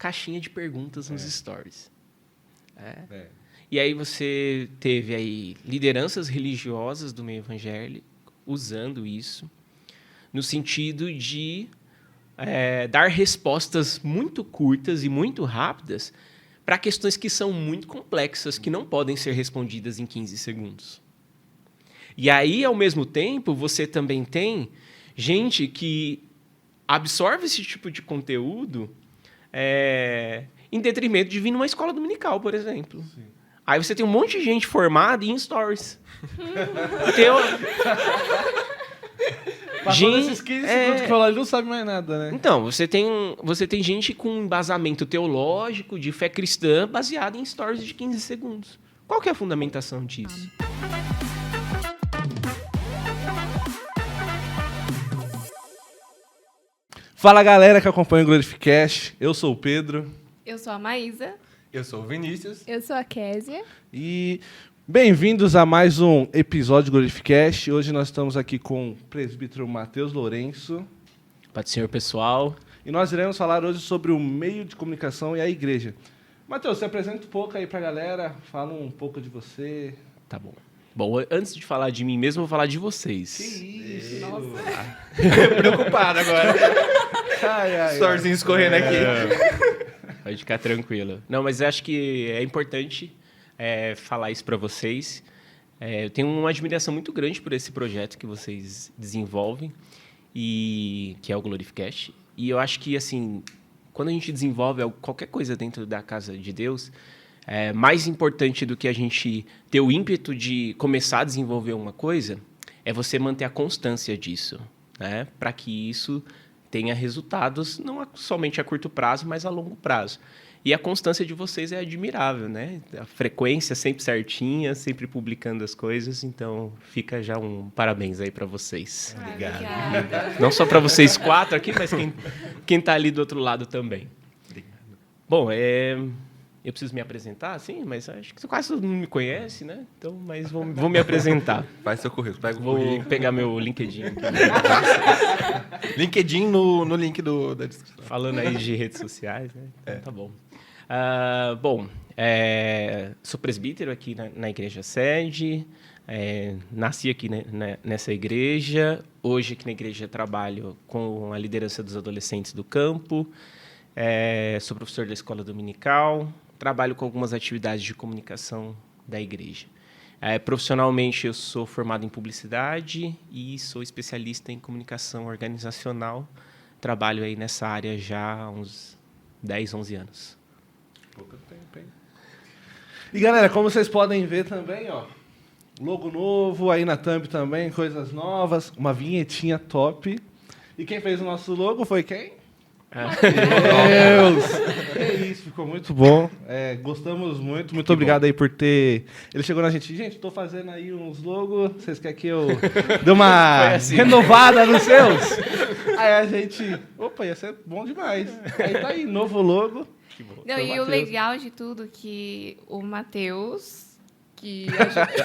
caixinha de perguntas nos stories. E aí você teve aí lideranças religiosas do meio evangélico usando isso no sentido de dar respostas muito curtas e muito rápidas para questões que são muito complexas, que não podem ser respondidas em 15 segundos. E aí, ao mesmo tempo, você também tem gente que absorve esse tipo de conteúdo em detrimento de vir numa escola dominical, por exemplo. Sim. Aí você tem um monte de gente formada em stories. Passou nesses 15 segundos que falou, ele não sabe mais nada, né? Então, você tem gente com embasamento teológico, de fé cristã, baseado em stories de 15 segundos. Qual que é a fundamentação disso? Fala, galera que acompanha o Glorificast. Eu sou o Pedro. Eu sou a Maísa. Eu sou o Vinícius. Eu sou a Késia. E bem-vindos a mais um episódio do Glorificast. Hoje nós estamos aqui com o presbítero Matheus Lourenço. Pode ser, pessoal. E nós iremos falar hoje sobre o meio de comunicação e a igreja. Matheus, se apresenta um pouco aí pra galera, fala um pouco de você. Tá bom. Bom, antes de falar de mim mesmo, eu vou falar de vocês. Que isso? Nossa. Preocupado agora. Sorzinho escorrendo aqui. Pode ficar tranquilo. Não, mas eu acho que é importante falar isso para vocês. Eu tenho uma admiração muito grande por esse projeto que vocês desenvolvem, que é o Glorificast. E eu acho que, assim, quando a gente desenvolve qualquer coisa dentro da casa de Deus, mais importante do que a gente ter o ímpeto de começar a desenvolver uma coisa é você manter a constância disso, né? Para que isso tenha resultados não somente a curto prazo, mas a longo prazo. E a constância de vocês é admirável, né? A frequência sempre certinha, sempre publicando as coisas. Então, fica já um parabéns aí para vocês. Obrigada. Não só para vocês 4 aqui, mas quem está ali do outro lado também. Obrigado. Bom, eu preciso me apresentar, sim, mas acho que quase todo mundo me conhece, né? Então, mas vou me apresentar. Faz seu currículo. Pega o currículo. Vou pegar meu LinkedIn aqui. LinkedIn no link da descrição. Falando aí de redes sociais, né? Então, tá bom. Sou presbítero aqui na igreja sede. Nasci aqui nessa igreja. Hoje aqui na igreja trabalho com a liderança dos adolescentes do campo. Sou professor da escola dominical. Trabalho com algumas atividades de comunicação da igreja. Profissionalmente, eu sou formado em publicidade e sou especialista em comunicação organizacional. Trabalho aí nessa área já há uns 10, 11 anos. Pouco tempo, hein? E, galera, como vocês podem ver também, ó, logo novo, aí na thumb também, coisas novas, uma vinhetinha top. E quem fez o nosso logo foi quem? Deus! É isso, ficou muito bom. Gostamos muito. Muito obrigado aí por ter... Ele chegou na gente. Gente, tô fazendo aí uns logos. Vocês querem que eu dê uma renovada nos seus? Aí a gente... Opa, ia ser bom demais. Aí tá aí, novo logo. Que bom. Não, e o legal de tudo é que o Matheus...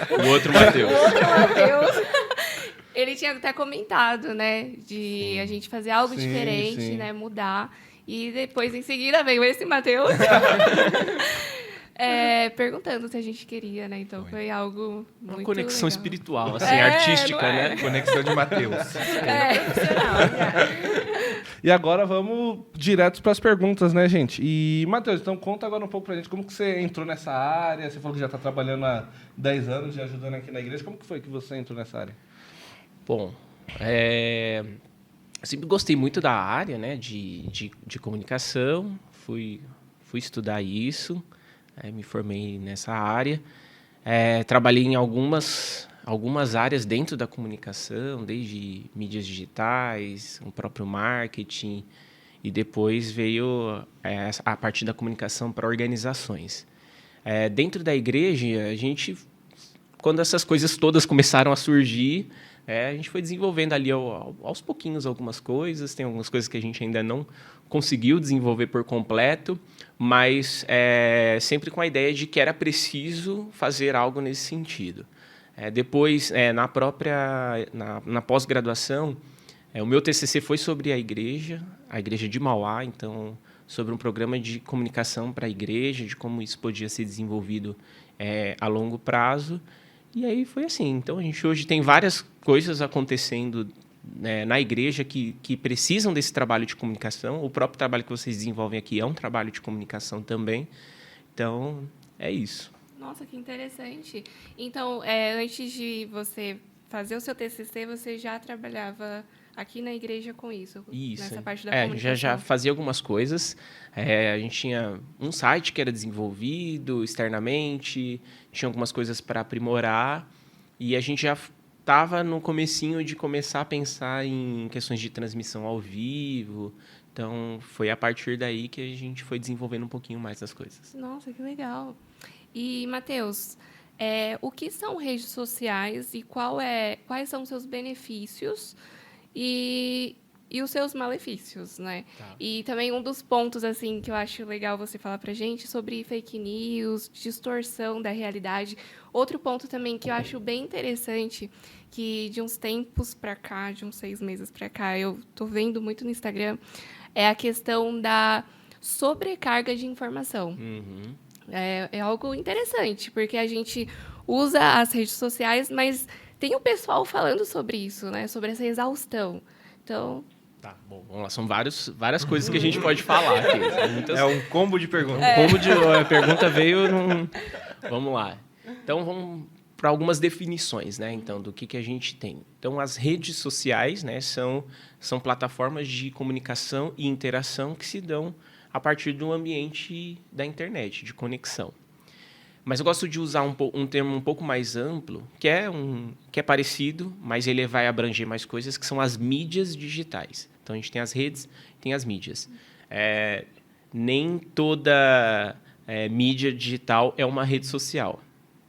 O outro Matheus. Ele tinha até comentado, né, de a gente fazer algo diferente, né, mudar. E depois, em seguida, veio esse Matheus perguntando se a gente queria, né? Então, foi algo muito uma conexão legal. Espiritual, assim, artística, né? Conexão de Matheus. Profissional. E agora vamos direto para as perguntas, né, gente? E, Matheus, então conta agora um pouco pra gente como que você entrou nessa área. Você falou que já está trabalhando há 10 anos, já ajudando aqui na igreja. Como que foi que você entrou nessa área? Bom, eu sempre gostei muito da área, né, de comunicação, fui estudar isso, me formei nessa área, trabalhei em algumas áreas dentro da comunicação, desde mídias digitais, o próprio marketing, e depois veio a parte da comunicação para organizações. Dentro da igreja, a gente, quando essas coisas todas começaram a surgir, a gente foi desenvolvendo ali aos pouquinhos algumas coisas. Tem algumas coisas que a gente ainda não conseguiu desenvolver por completo, mas sempre com a ideia de que era preciso fazer algo nesse sentido. Depois, na pós-graduação, o meu TCC foi sobre a igreja de Mauá, então, sobre um programa de comunicação para a igreja, de como isso podia ser desenvolvido a longo prazo. E aí foi assim. Então, a gente hoje tem várias coisas acontecendo na igreja que precisam desse trabalho de comunicação. O próprio trabalho que vocês desenvolvem aqui é um trabalho de comunicação também. Então, é isso. Nossa, que interessante. Então, antes de você fazer o seu TCC, você já trabalhava aqui na igreja com isso? Isso. Nessa parte da comunicação? Já fazia algumas coisas. A gente tinha um site que era desenvolvido externamente, tinha algumas coisas para aprimorar, e a gente já estava no comecinho de começar a pensar em questões de transmissão ao vivo. Então, foi a partir daí que a gente foi desenvolvendo um pouquinho mais das coisas. Nossa, que legal. E, Matheus, o que são redes sociais e quais são os seus benefícios e os seus malefícios, né? Tá. E também um dos pontos assim que eu acho legal você falar pra gente sobre fake news, distorção da realidade. Outro ponto também que eu acho bem interessante, que de uns tempos para cá, de uns 6 meses para cá, eu tô vendo muito no Instagram, é a questão da sobrecarga de informação. Uhum. É algo interessante, porque a gente usa as redes sociais, mas tem o pessoal falando sobre isso, né? Sobre essa exaustão. Então... Tá, bom, vamos lá. São várias coisas que a gente pode falar aqui. É um combo de perguntas. A pergunta veio num... Vamos lá. Então, vamos para algumas definições, né? Então, do que a gente tem. Então, as redes sociais, né, são plataformas de comunicação e interação que se dão a partir do ambiente da internet, de conexão. Mas eu gosto de usar um termo um pouco mais amplo, que é parecido, mas ele vai abranger mais coisas, que são as mídias digitais. Então, a gente tem as redes, tem as mídias. Nem toda mídia digital é uma rede social.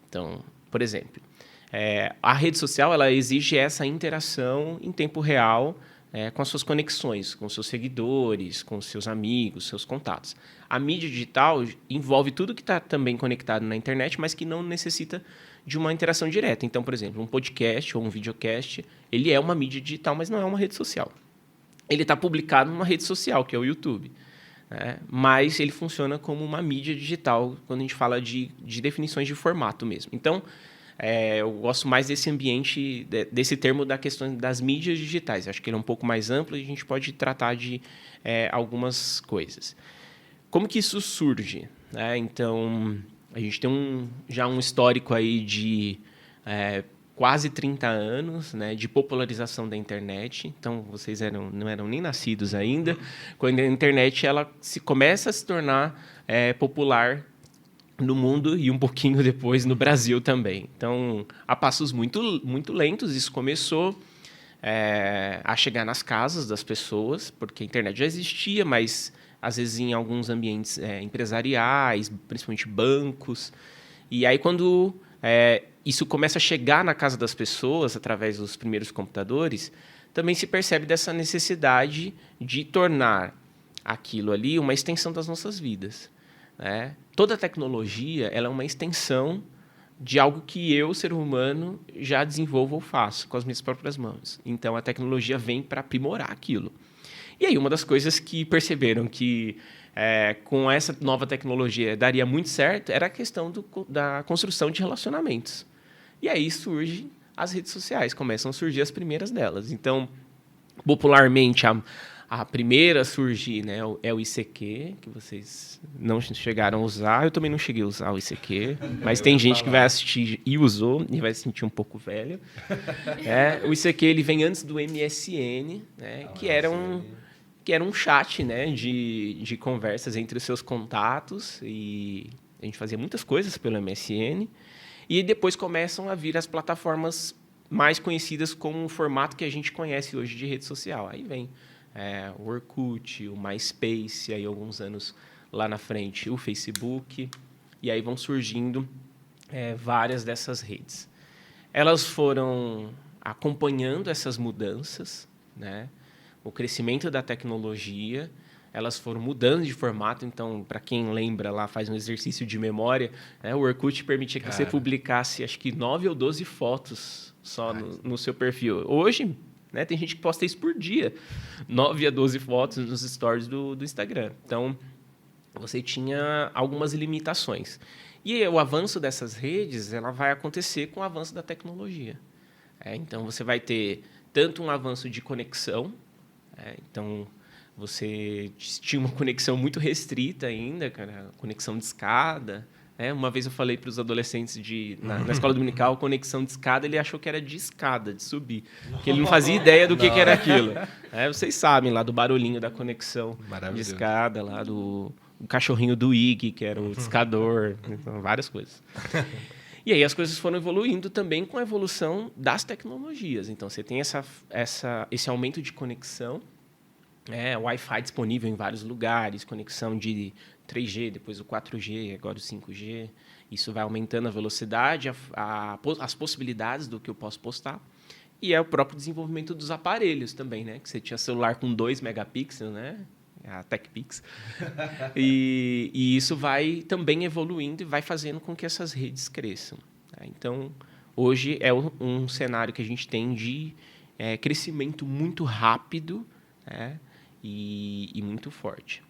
Então, por exemplo, a rede social ela exige essa interação em tempo real com as suas conexões, com seus seguidores, com seus amigos, seus contatos. A mídia digital envolve tudo que está também conectado na internet, mas que não necessita de uma interação direta. Então, por exemplo, um podcast ou um videocast, ele é uma mídia digital, mas não é uma rede social. Ele está publicado numa rede social, que é o YouTube. Mas ele funciona como uma mídia digital, quando a gente fala de definições de formato mesmo. Então, eu gosto mais desse ambiente, desse termo da questão das mídias digitais. Acho que ele é um pouco mais amplo e a gente pode tratar de algumas coisas. Como que isso surge? Então, a gente tem já um histórico aí de quase 30 anos, né, de popularização da internet. Então, vocês não eram nem nascidos ainda, quando a internet começa a se tornar popular no mundo e um pouquinho depois no Brasil também. Então, a passos muito, muito lentos, isso começou a chegar nas casas das pessoas, porque a internet já existia, mas às vezes em alguns ambientes empresariais, principalmente bancos. E aí, quando isso começa a chegar na casa das pessoas, através dos primeiros computadores, também se percebe dessa necessidade de tornar aquilo ali uma extensão das nossas vidas. Toda tecnologia ela é uma extensão de algo que eu, ser humano, já desenvolvo ou faço com as minhas próprias mãos. Então, a tecnologia vem para aprimorar aquilo. E aí, uma das coisas que perceberam que com essa nova tecnologia daria muito certo era a questão da construção de relacionamentos. E aí surgem as redes sociais, começam a surgir as primeiras delas. Então, popularmente, a primeira a surgir, né, é o ICQ, que vocês não chegaram a usar. Eu também não cheguei a usar o ICQ, mas tem gente que vai assistir e usou e vai se sentir um pouco velho. O ICQ ele vem antes do MSN, né, que era um chat, né, de conversas entre os seus contatos. E a gente fazia muitas coisas pelo MSN. E depois começam a vir as plataformas mais conhecidas como o formato que a gente conhece hoje de rede social. Aí vem o Orkut, o MySpace, aí alguns anos lá na frente o Facebook, e aí vão surgindo várias dessas redes. Elas foram acompanhando essas mudanças, né? O crescimento da tecnologia, elas foram mudando de formato. Então, para quem lembra lá, faz um exercício de memória, o Orkut permitia que você publicasse, acho que 9 ou 12 fotos só no seu perfil. Hoje, né? Tem gente que posta isso por dia. 9 a 12 fotos nos stories do Instagram. Então, você tinha algumas limitações. E o avanço dessas redes ela vai acontecer com o avanço da tecnologia. Então, você vai ter tanto um avanço de conexão. Então, você tinha uma conexão muito restrita ainda, cara, conexão de escada. Uma vez eu falei para os adolescentes na escola dominical, conexão de escada, ele achou que era de escada, de subir. Porque ele não fazia ideia do que era aquilo. Vocês sabem lá do barulhinho da conexão de escada, lá do cachorrinho do Iggy, que era o discador, então, várias coisas. E aí as coisas foram evoluindo também com a evolução das tecnologias. Então, você tem esse aumento de conexão, Wi-Fi disponível em vários lugares, conexão de 3G, depois o 4G, agora o 5G. Isso vai aumentando a velocidade, as possibilidades do que eu posso postar. E é o próprio desenvolvimento dos aparelhos também, né? Que você tinha celular com 2 megapixels, né? A TechPix. E isso vai também evoluindo e vai fazendo com que essas redes cresçam. Então, hoje é um cenário que a gente tem de crescimento muito rápido, e muito forte.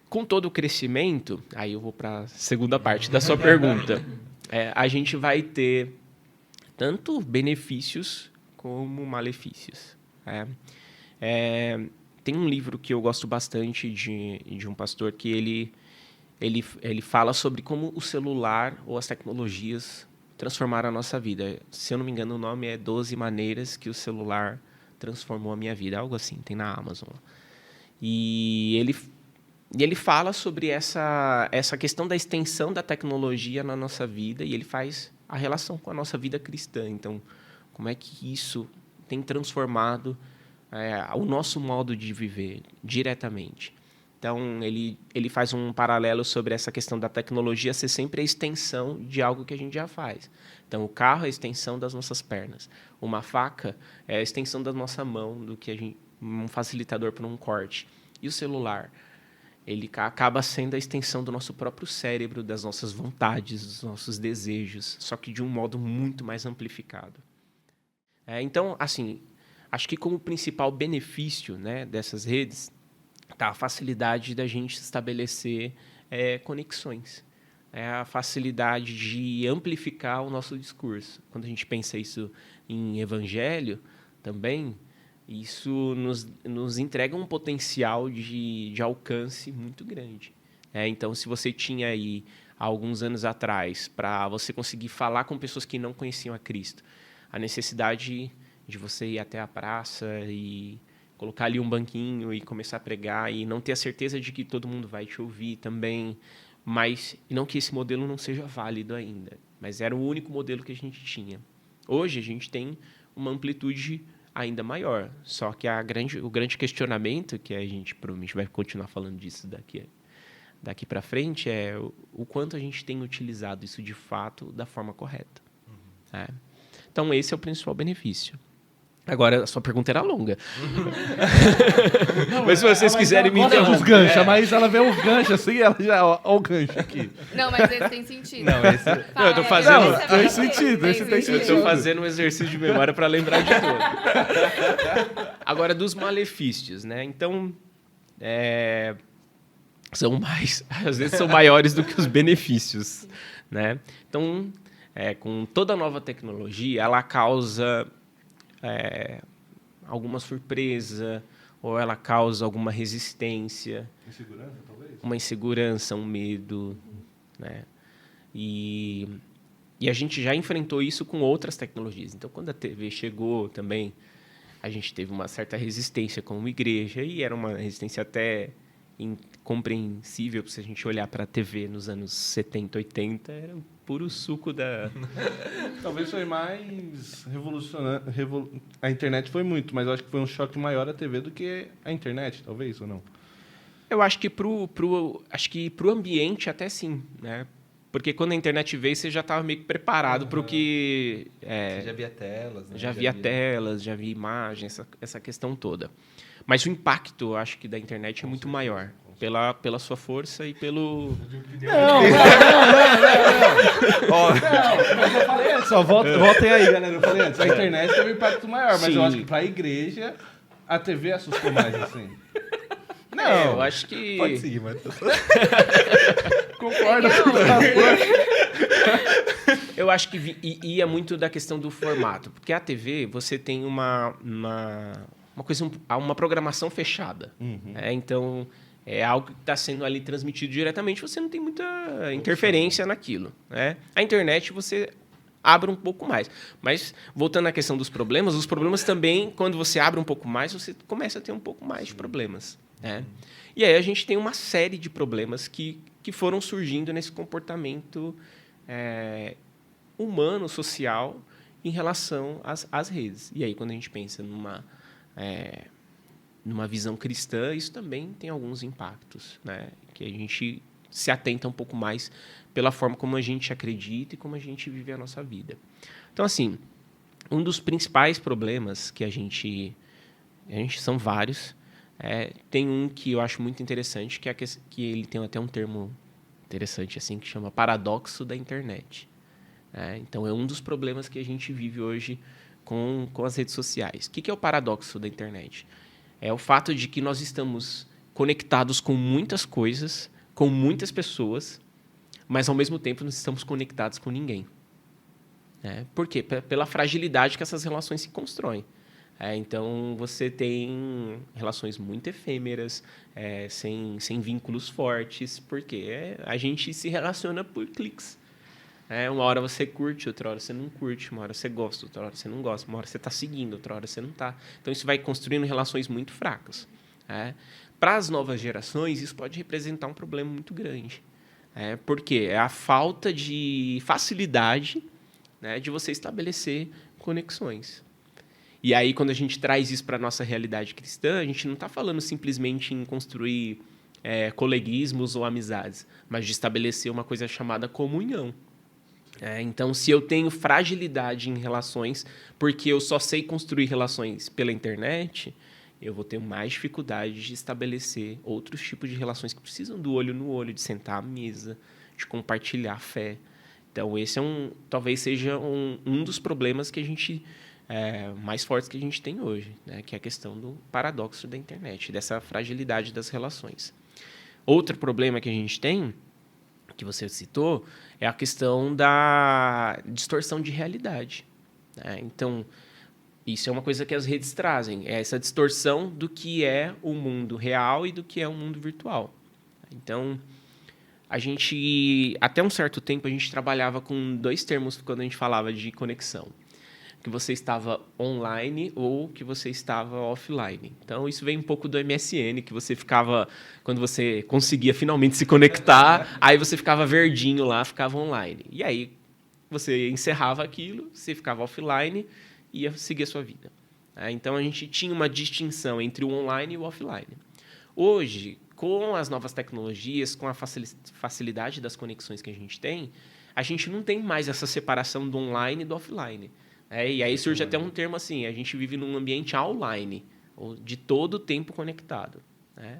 Com todo o crescimento, aí eu vou para a segunda parte da sua pergunta, a gente vai ter tanto benefícios como malefícios. Tem um livro que eu gosto bastante de um pastor que ele fala sobre como o celular ou as tecnologias transformaram a nossa vida. Se eu não me engano, o nome é 12 Maneiras que o Celular Transformou a Minha Vida. Algo assim, tem na Amazon. E ele fala sobre essa questão da extensão da tecnologia na nossa vida e ele faz a relação com a nossa vida cristã. Então, como é que isso tem transformado o nosso modo de viver diretamente? Então, ele faz um paralelo sobre essa questão da tecnologia ser sempre a extensão de algo que a gente já faz. Então, o carro é a extensão das nossas pernas. Uma faca é a extensão da nossa mão, um facilitador para um corte. E o celular, ele acaba sendo a extensão do nosso próprio cérebro, das nossas vontades, dos nossos desejos, só que de um modo muito mais amplificado. Então, assim, acho que como principal benefício, né, dessas redes está a facilidade da gente estabelecer conexões. A facilidade de amplificar o nosso discurso. Quando a gente pensa isso em evangelho também, isso nos entrega um potencial de alcance muito grande. Então, se você tinha aí, há alguns anos atrás, para você conseguir falar com pessoas que não conheciam a Cristo, a necessidade de você ir até a praça e colocar ali um banquinho e começar a pregar e não ter a certeza de que todo mundo vai te ouvir também, mas não que esse modelo não seja válido ainda, mas era o único modelo que a gente tinha. Hoje a gente tem uma amplitude ainda maior, só que o grande questionamento, que a gente provavelmente vai continuar falando disso daqui para frente, é o quanto a gente tem utilizado isso de fato da forma correta. Então esse é o principal benefício. Agora, a sua pergunta era longa. Mas se vocês quiserem me interromper... Os ganchos, mas ela vê os ganchos assim, ela já... Ó o gancho aqui. Não, mas esse tem sentido. Não, eu tô fazendo... Não, tem sentido, esse tem sentido. Eu tô fazendo um exercício de memória para lembrar de tudo. Agora, dos malefícios, né? Então, às vezes são maiores do que os benefícios, né? Então, com toda nova tecnologia, ela causa... alguma surpresa, ou ela causa alguma resistência. Insegurança, talvez? Uma insegurança, um medo. Né? E a gente já enfrentou isso com outras tecnologias. Então, quando a TV chegou também, a gente teve uma certa resistência como igreja, e era uma resistência até incompreensível, se a gente olhar para a TV nos anos 70, 80, era puro suco da... Talvez foi mais revolucionante. A internet foi muito, mas eu acho que foi um choque maior a TV do que a internet, talvez, ou não? Eu acho que pro ambiente até sim, né? Porque quando a internet veio, você já estava meio que preparado para o que... Você já via telas, né? Já via telas, já via imagens, essa questão toda. Mas o impacto, eu acho que da internet é muito maior. pela sua força e pelo... Não, mas eu falei antes, voltem aí, galera. Eu falei antes, a internet teve um impacto maior, mas eu acho que pra igreja, a TV assustou mais, assim. Não, eu acho que... Pode seguir, Matheus. Concordo. Eu acho que ia muito da questão do formato. Porque a TV, você tem uma programação fechada. Então, é algo que está sendo ali transmitido diretamente, você não tem muita interferência naquilo. Né? A internet, você abre um pouco mais. Mas, voltando à questão dos problemas, os problemas também, quando você abre um pouco mais, você começa a ter um pouco mais de problemas. Né? E aí a gente tem uma série de problemas que foram surgindo nesse comportamento humano, social, em relação às redes. E aí, quando a gente pensa numa visão cristã, isso também tem alguns impactos, né? Que a gente se atenta um pouco mais pela forma como a gente acredita e como a gente vive a nossa vida. Então, assim, um dos principais problemas que a gente são vários, tem um que eu acho muito interessante, que ele tem até um termo interessante, assim, que chama paradoxo da internet. Então, é um dos problemas que a gente vive hoje com as redes sociais. O que é o paradoxo da internet? É o fato de que nós estamos conectados com muitas coisas, com muitas pessoas, mas, ao mesmo tempo, não estamos conectados com ninguém. Por quê? Pela fragilidade que essas relações se constroem. Então, você tem relações muito efêmeras, sem vínculos fortes, porque a gente se relaciona por cliques. Uma hora você curte, outra hora você não curte, uma hora você gosta, outra hora você não gosta, uma hora você está seguindo, outra hora você não está. Então, isso vai construindo relações muito fracas. Para as novas gerações, isso pode representar um problema muito grande. Por quê? É a falta de facilidade, né, de você estabelecer conexões. E aí, quando a gente traz isso para a nossa realidade cristã, a gente não está falando simplesmente em construir coleguismos ou amizades, mas de estabelecer uma coisa chamada comunhão. Então, se eu tenho fragilidade em relações, porque eu só sei construir relações pela internet, eu vou ter mais dificuldade de estabelecer outros tipos de relações que precisam do olho no olho, de sentar à mesa, de compartilhar fé. Então, esse talvez seja um dos problemas que a gente... mais fortes que a gente tem hoje, né? Que é a questão do paradoxo da internet, dessa fragilidade das relações. Outro problema que a gente tem, que você citou, é a questão da distorção de realidade. Né? Então, isso é uma coisa que as redes trazem, é essa distorção do que é o mundo real e do que é o mundo virtual. Então, até um certo tempo, a gente trabalhava com 2 termos quando a gente falava de conexão. Que você estava online ou que você estava offline. Então, isso vem um pouco do MSN, que você ficava... Quando você conseguia finalmente se conectar, aí você ficava verdinho lá, ficava online. E aí, você encerrava aquilo, você ficava offline e ia seguir a sua vida. Então, a gente tinha uma distinção entre o online e o offline. Hoje, com as novas tecnologias, com a facilidade das conexões que a gente não tem mais essa separação do online e do offline. E aí surge até um termo assim, a gente vive num ambiente online, ou de todo o tempo conectado. Né?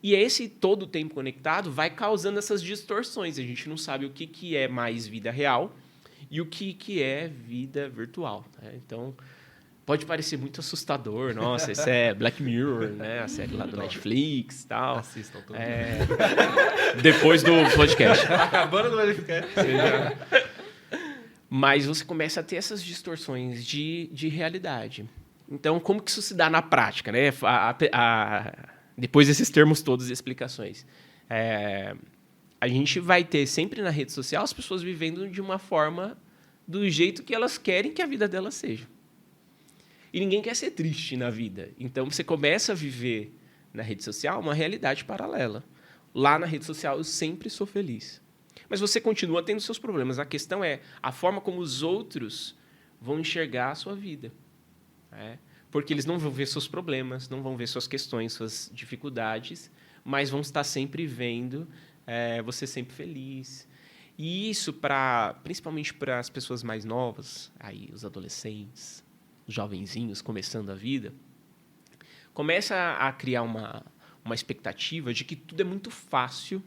E esse todo o tempo conectado vai causando essas distorções. A gente não sabe o que é mais vida real e o que é vida virtual. Né? Então, pode parecer muito assustador. Nossa, isso é Black Mirror, né? A série lá do Netflix e tal. Assistam tudo. Depois do podcast. Acabando do podcast. Mas você começa a ter essas distorções de realidade. Então, como que isso se dá na prática? Né? Depois desses termos todos e explicações. A gente vai ter sempre na rede social as pessoas vivendo de uma forma do jeito que elas querem que a vida delas seja. E ninguém quer ser triste na vida. Então, você começa a viver na rede social uma realidade paralela. Lá na rede social, eu sempre sou feliz. Mas você continua tendo seus problemas. A questão é a forma como os outros vão enxergar a sua vida. Porque eles não vão ver seus problemas, não vão ver suas questões, suas dificuldades, mas vão estar sempre vendo você sempre feliz. E isso, principalmente para as pessoas mais novas, aí, os adolescentes, os jovenzinhos começando a vida, começa a criar uma uma expectativa de que tudo é muito fácil,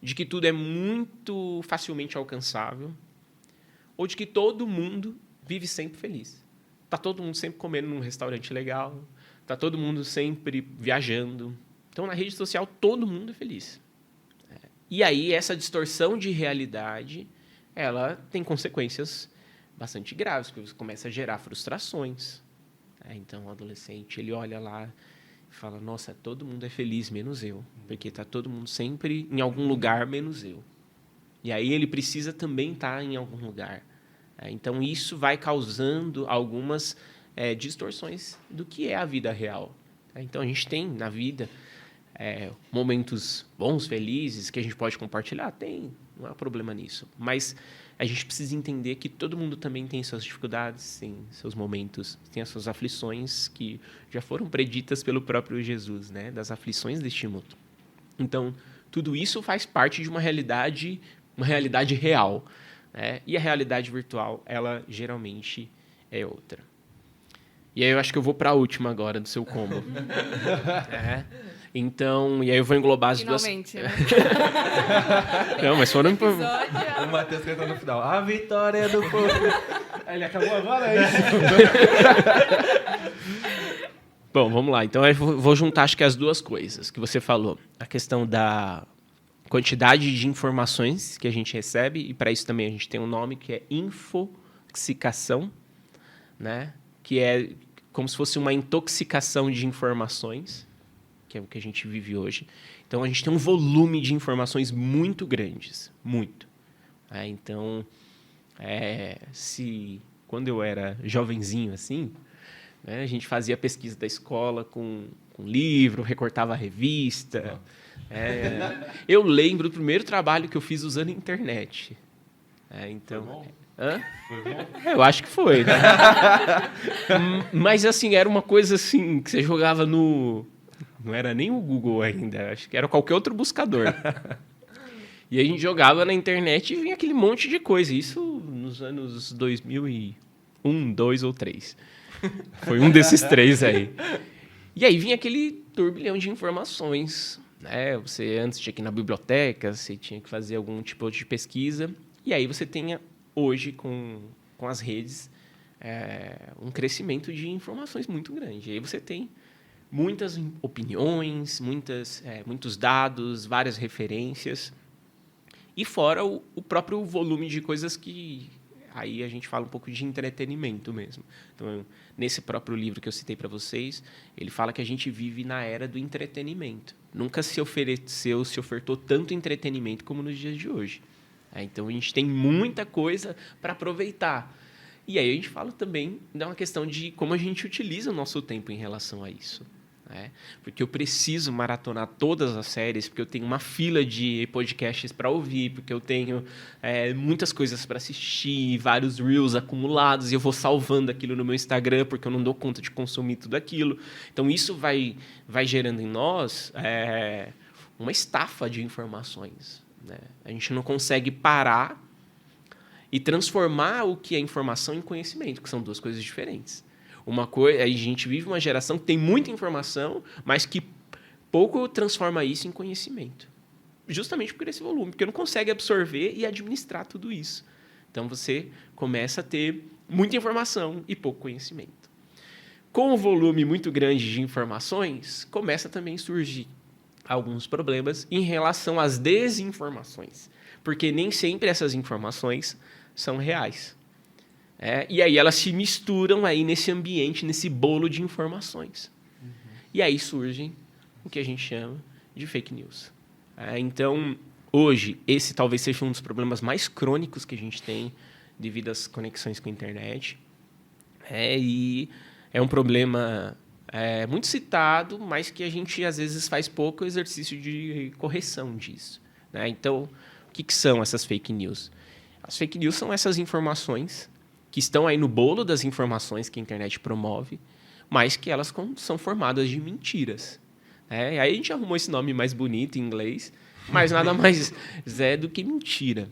de que tudo é muito facilmente alcançável, ou de que todo mundo vive sempre feliz. Tá todo mundo sempre comendo num restaurante legal, tá todo mundo sempre viajando. Então, na rede social, todo mundo é feliz. E aí, essa distorção de realidade, ela tem consequências bastante graves, porque você começa a gerar frustrações. Então, o adolescente, ele olha lá e fala, nossa, todo mundo é feliz, menos eu. Porque está todo mundo sempre em algum lugar, menos eu. E aí, ele precisa também estar em algum lugar. Então, isso vai causando algumas distorções do que é a vida real. Então, a gente tem na vida momentos bons, felizes, que a gente pode compartilhar? Tem, não há problema nisso. Mas a gente precisa entender que todo mundo também tem suas dificuldades, tem seus momentos, tem as suas aflições que já foram preditas pelo próprio Jesus, né? Das aflições deste mundo. Então, tudo isso faz parte de uma realidade real. Né? E a realidade virtual, ela geralmente é outra. E aí eu acho que eu vou para a última agora do seu combo. Então, e aí eu vou englobar as Finalmente, duas... né? Não, mas foram... O Matheus cantando no final. A vitória do povo. Aí ele acabou agora, é isso? Bom, vamos lá. Então, eu vou juntar, acho que as duas coisas que você falou. A questão da quantidade de informações que a gente recebe, e para isso também a gente tem um nome que é infoxicação, né? Que é como se fosse uma intoxicação de informações, que é o que a gente vive hoje. Então, a gente tem um volume de informações muito grandes, muito. Então, quando eu era jovenzinho, assim, né, a gente fazia pesquisa da escola com livro, recortava a revista. Eu lembro do primeiro trabalho que eu fiz usando a internet. Então, foi bom? Hã? Foi bom? Eu acho que foi. Né? Mas, assim, era uma coisa assim que você jogava no... Não era nem o Google ainda, acho que era qualquer outro buscador. E a gente jogava na internet e vinha aquele monte de coisa. Isso nos anos 2001, 2002 ou 2003. Foi um desses 3 aí. E aí vinha aquele turbilhão de informações. Né? Você antes tinha que ir na biblioteca, você tinha que fazer algum tipo de pesquisa. E aí você tem hoje, com as redes, um crescimento de informações muito grande. E aí você tem muitas opiniões, muitos dados, várias referências. E fora o próprio volume de coisas que... Aí a gente fala um pouco de entretenimento mesmo. Então, nesse próprio livro que eu citei para vocês, ele fala que a gente vive na era do entretenimento. Nunca se ofertou tanto entretenimento como nos dias de hoje. Então, a gente tem muita coisa para aproveitar. E aí a gente fala também de uma questão de como a gente utiliza o nosso tempo em relação a isso. Porque eu preciso maratonar todas as séries, porque eu tenho uma fila de podcasts para ouvir, porque eu tenho muitas coisas para assistir, vários reels acumulados, e eu vou salvando aquilo no meu Instagram, porque eu não dou conta de consumir tudo aquilo. Então, isso vai gerando em nós uma estafa de informações. Né? A gente não consegue parar e transformar o que é informação em conhecimento, que são duas coisas diferentes. A gente vive uma geração que tem muita informação, mas que pouco transforma isso em conhecimento. Justamente por esse volume, porque não consegue absorver e administrar tudo isso. Então, você começa a ter muita informação e pouco conhecimento. Com o volume muito grande de informações, começa também a surgir alguns problemas em relação às desinformações, porque nem sempre essas informações são reais. E aí elas se misturam aí nesse ambiente, nesse bolo de informações. E aí surgem o que a gente chama de fake news. Então, hoje, esse talvez seja um dos problemas mais crônicos que a gente tem devido às conexões com a internet. E é um problema muito citado, mas que a gente, às vezes, faz pouco exercício de correção disso. Então, o que são essas fake news? As fake news são essas informações que estão aí no bolo das informações que a internet promove, mas que elas são formadas de mentiras. Aí a gente arrumou esse nome mais bonito em inglês, mas nada mais do que mentira.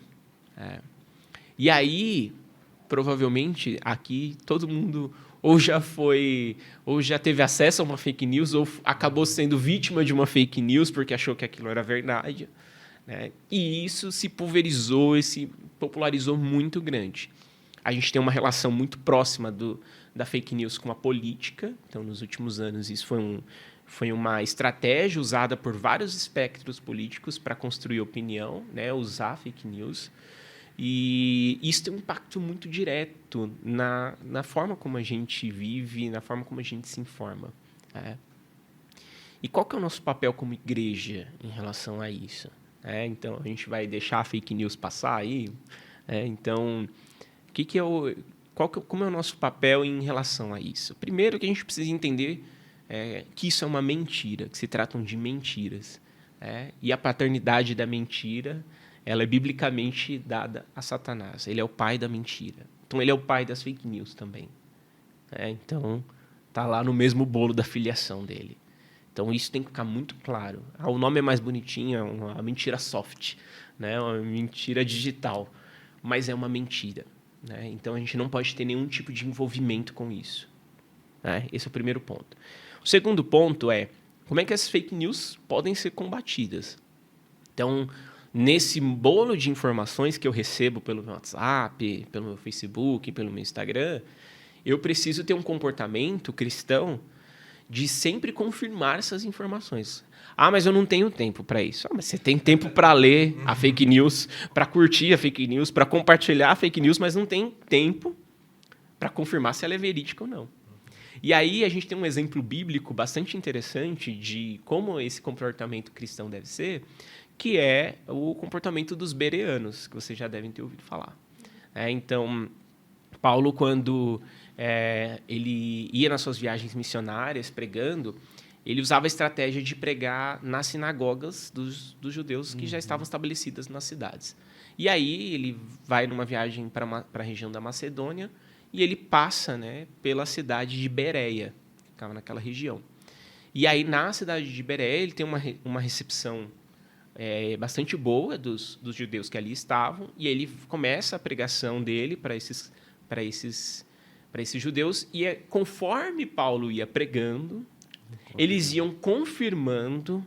E aí, provavelmente, aqui todo mundo ou já teve acesso a uma fake news, ou acabou sendo vítima de uma fake news porque achou que aquilo era verdade, né? E isso se pulverizou e se popularizou muito grande. A gente tem uma relação muito próxima da fake news com a política. Então, nos últimos anos, isso foi uma estratégia usada por vários espectros políticos para construir opinião, né? Usar fake news. E isso tem um impacto muito direto na forma como a gente vive, na forma como a gente se informa, né? E qual que é o nosso papel como igreja em relação a isso? Então, a gente vai deixar a fake news passar aí? Então, como é o nosso papel em relação a isso? Primeiro, que a gente precisa entender que isso é uma mentira, que se tratam de mentiras. E a paternidade da mentira, ela é biblicamente dada a Satanás. Ele é o pai da mentira. Então, ele é o pai das fake news também. Então, está lá no mesmo bolo da filiação dele. Então, isso tem que ficar muito claro. O nome é mais bonitinho, é uma mentira soft, né? Uma mentira digital, mas é uma mentira, né? Então, a gente não pode ter nenhum tipo de envolvimento com isso, né? Esse é o primeiro ponto. O segundo ponto é como é que as fake news podem ser combatidas. Então, nesse bolo de informações que eu recebo pelo meu WhatsApp, pelo meu Facebook, pelo meu Instagram, eu preciso ter um comportamento cristão de sempre confirmar essas informações. Mas eu não tenho tempo para isso. Mas você tem tempo para ler a fake news, para curtir a fake news, para compartilhar a fake news, mas não tem tempo para confirmar se ela é verídica ou não. E aí a gente tem um exemplo bíblico bastante interessante de como esse comportamento cristão deve ser, que é o comportamento dos bereanos, que vocês já devem ter ouvido falar. Então, Paulo, quando ele ia nas suas viagens missionárias pregando, ele usava a estratégia de pregar nas sinagogas dos judeus que já estavam estabelecidas nas cidades. E aí ele vai numa viagem para a região da Macedônia e ele passa, né, pela cidade de Bereia, que ficava naquela região. E aí, na cidade de Bereia, ele tem uma recepção bastante boa dos judeus que ali estavam, e ele começa a pregação dele para esses judeus, e conforme Paulo ia pregando, eles iam confirmando,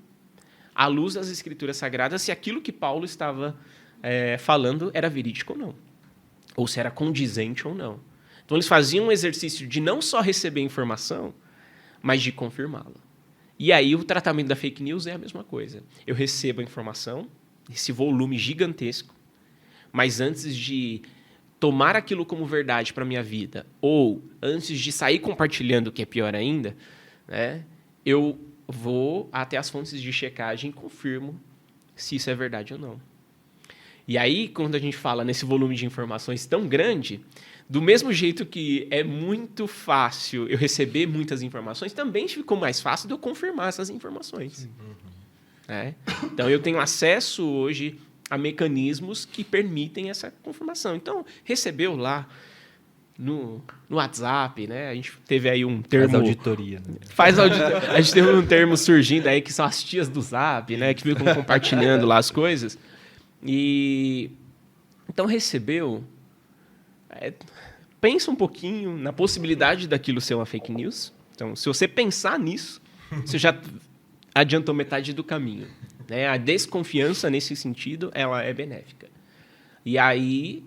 à luz das Escrituras Sagradas, se aquilo que Paulo estava falando era verídico ou não, ou se era condizente ou não. Então, eles faziam um exercício de não só receber informação, mas de confirmá-la. E aí, o tratamento da fake news é a mesma coisa. Eu recebo a informação, esse volume gigantesco, mas antes de tomar aquilo como verdade para a minha vida, ou antes de sair compartilhando, que é pior ainda, né, eu vou até as fontes de checagem e confirmo se isso é verdade ou não. E aí, quando a gente fala nesse volume de informações tão grande, do mesmo jeito que é muito fácil eu receber muitas informações, também ficou mais fácil de eu confirmar essas informações. Então, eu tenho acesso hoje a mecanismos que permitem essa confirmação. Então, recebeu lá no WhatsApp, né? A gente teve aí um termo... Faz auditoria. Né? A gente teve um termo surgindo aí que são as tias do Zap, né? Que ficam compartilhando lá as coisas. E então recebeu... pensa um pouquinho na possibilidade daquilo ser uma fake news. Então, se você pensar nisso, você já adiantou metade do caminho, né? A desconfiança, nesse sentido, ela é benéfica. E aí,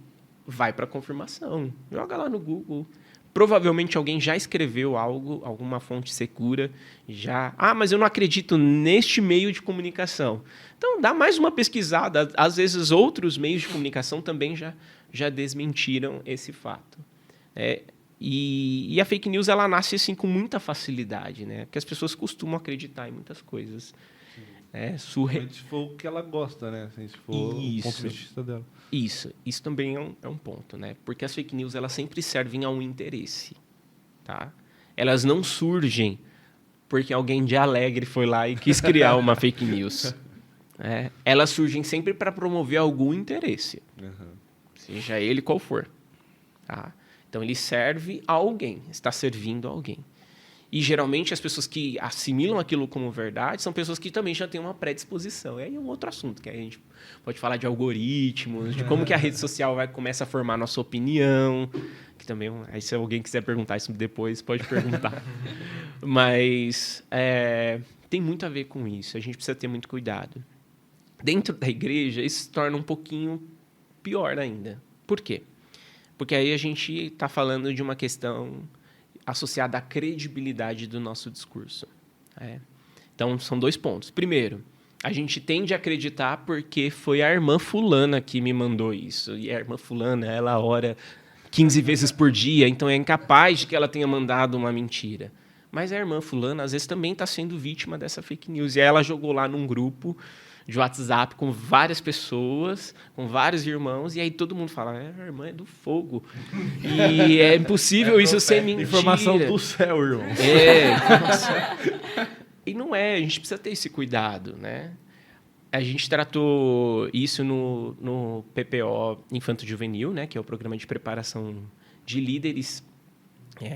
vai para a confirmação. Joga lá no Google. Provavelmente alguém já escreveu algo, alguma fonte segura, já... mas eu não acredito neste meio de comunicação. Então, dá mais uma pesquisada. Às vezes, outros meios de comunicação também já desmentiram esse fato. E a fake news ela nasce assim com muita facilidade, né? Porque as pessoas costumam acreditar em muitas coisas. Se for o que ela gosta, né? Se for o ponto de vista dela. Isso também é um ponto, né? Porque as fake news elas sempre servem a um interesse, tá? Elas não surgem porque alguém de alegre foi lá e quis criar uma fake news. Elas surgem sempre para promover algum interesse, seja ele qual for, tá? Então, ele serve a alguém, está servindo a alguém. E, geralmente, as pessoas que assimilam aquilo como verdade são pessoas que também já têm uma predisposição. E aí é um outro assunto, que a gente pode falar de algoritmos, de como que a rede social começa a formar a nossa opinião, que também, aí se alguém quiser perguntar isso depois, pode perguntar. Mas tem muito a ver com isso, a gente precisa ter muito cuidado. Dentro da igreja, isso se torna um pouquinho pior ainda. Por quê? Porque aí a gente está falando de uma questão associada à credibilidade do nosso discurso. Então, são 2 pontos. Primeiro, a gente tende a acreditar porque foi a irmã fulana que me mandou isso. E a irmã fulana, ela ora 15 vezes por dia, então é incapaz de que ela tenha mandado uma mentira. Mas a irmã fulana, às vezes, também está sendo vítima dessa fake news. E aí ela jogou lá num grupo de WhatsApp com várias pessoas, com vários irmãos, e aí todo mundo fala, a irmã é do fogo. E é impossível isso ser mentira. Informação do céu, irmão. E não é, a gente precisa ter esse cuidado, né? A gente tratou isso no PPO Infanto Juvenil, né, que é o Programa de Preparação de Líderes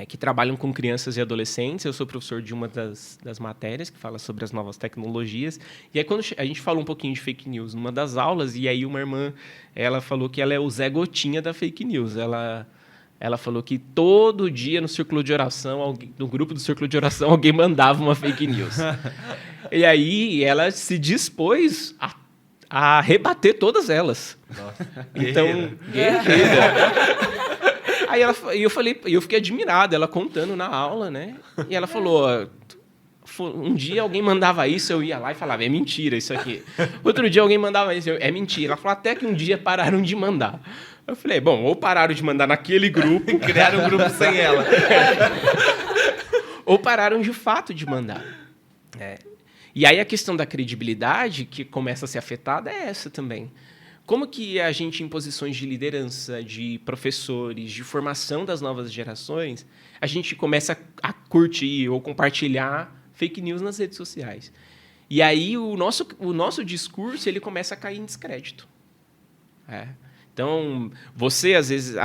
que trabalham com crianças e adolescentes. Eu sou professor de uma das matérias que fala sobre as novas tecnologias. E aí, quando a gente falou um pouquinho de fake news numa das aulas, e aí uma irmã, ela falou que ela é o Zé Gotinha da fake news. Ela falou que todo dia no círculo de oração, no grupo do círculo de oração, alguém mandava uma fake news. E aí ela se dispôs a rebater todas elas. Nossa. Então, guerreira. Aí eu fiquei admirado, ela contando na aula, né? E ela falou, um dia alguém mandava isso, eu ia lá e falava, é mentira isso aqui. Outro dia alguém mandava isso, é mentira. Ela falou, até que um dia pararam de mandar. Eu falei, bom, ou pararam de mandar naquele grupo, Criaram um grupo sem ela. ou pararam de fato de mandar. E aí a questão da credibilidade que começa a ser afetada é essa também. Como que a gente, em posições de liderança, de professores, de formação das novas gerações, a gente começa a curtir ou compartilhar fake news nas redes sociais? E aí o nosso discurso ele começa a cair em descrédito. Então, você, às vezes...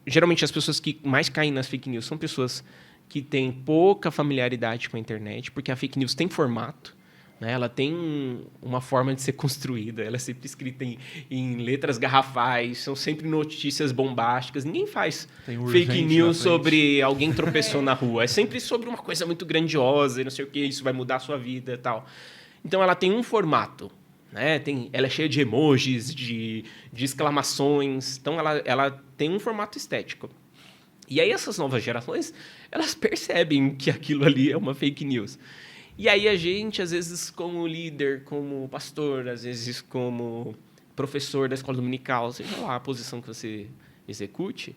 geralmente, as pessoas que mais caem nas fake news são pessoas que têm pouca familiaridade com a internet, porque a fake news tem formato. Ela tem uma forma de ser construída, ela é sempre escrita em letras garrafais, são sempre notícias bombásticas. Ninguém faz fake news sobre alguém tropeçou na rua. É sempre sobre uma coisa muito grandiosa, e não sei o que, isso vai mudar a sua vida e tal. Então, ela tem um formato. Ela é cheia de emojis, de exclamações. Então, ela tem um formato estético. E aí, essas novas gerações, elas percebem que aquilo ali é uma fake news. E aí a gente, às vezes, como líder, como pastor, às vezes como professor da escola dominical, seja lá a posição que você execute,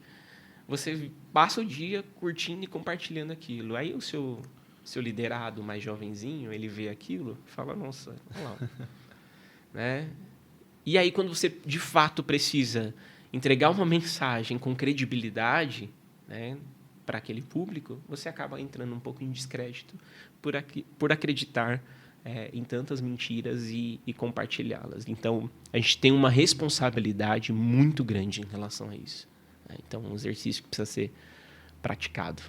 você passa o dia curtindo e compartilhando aquilo. Aí o seu liderado mais jovenzinho, ele vê aquilo e fala, nossa, olha lá. E aí, quando você, de fato, precisa entregar uma mensagem com credibilidade, para aquele público, você acaba entrando um pouco em descrédito por acreditar em tantas mentiras e compartilhá-las. Então, a gente tem uma responsabilidade muito grande em relação a isso. Então, um exercício que precisa ser praticado.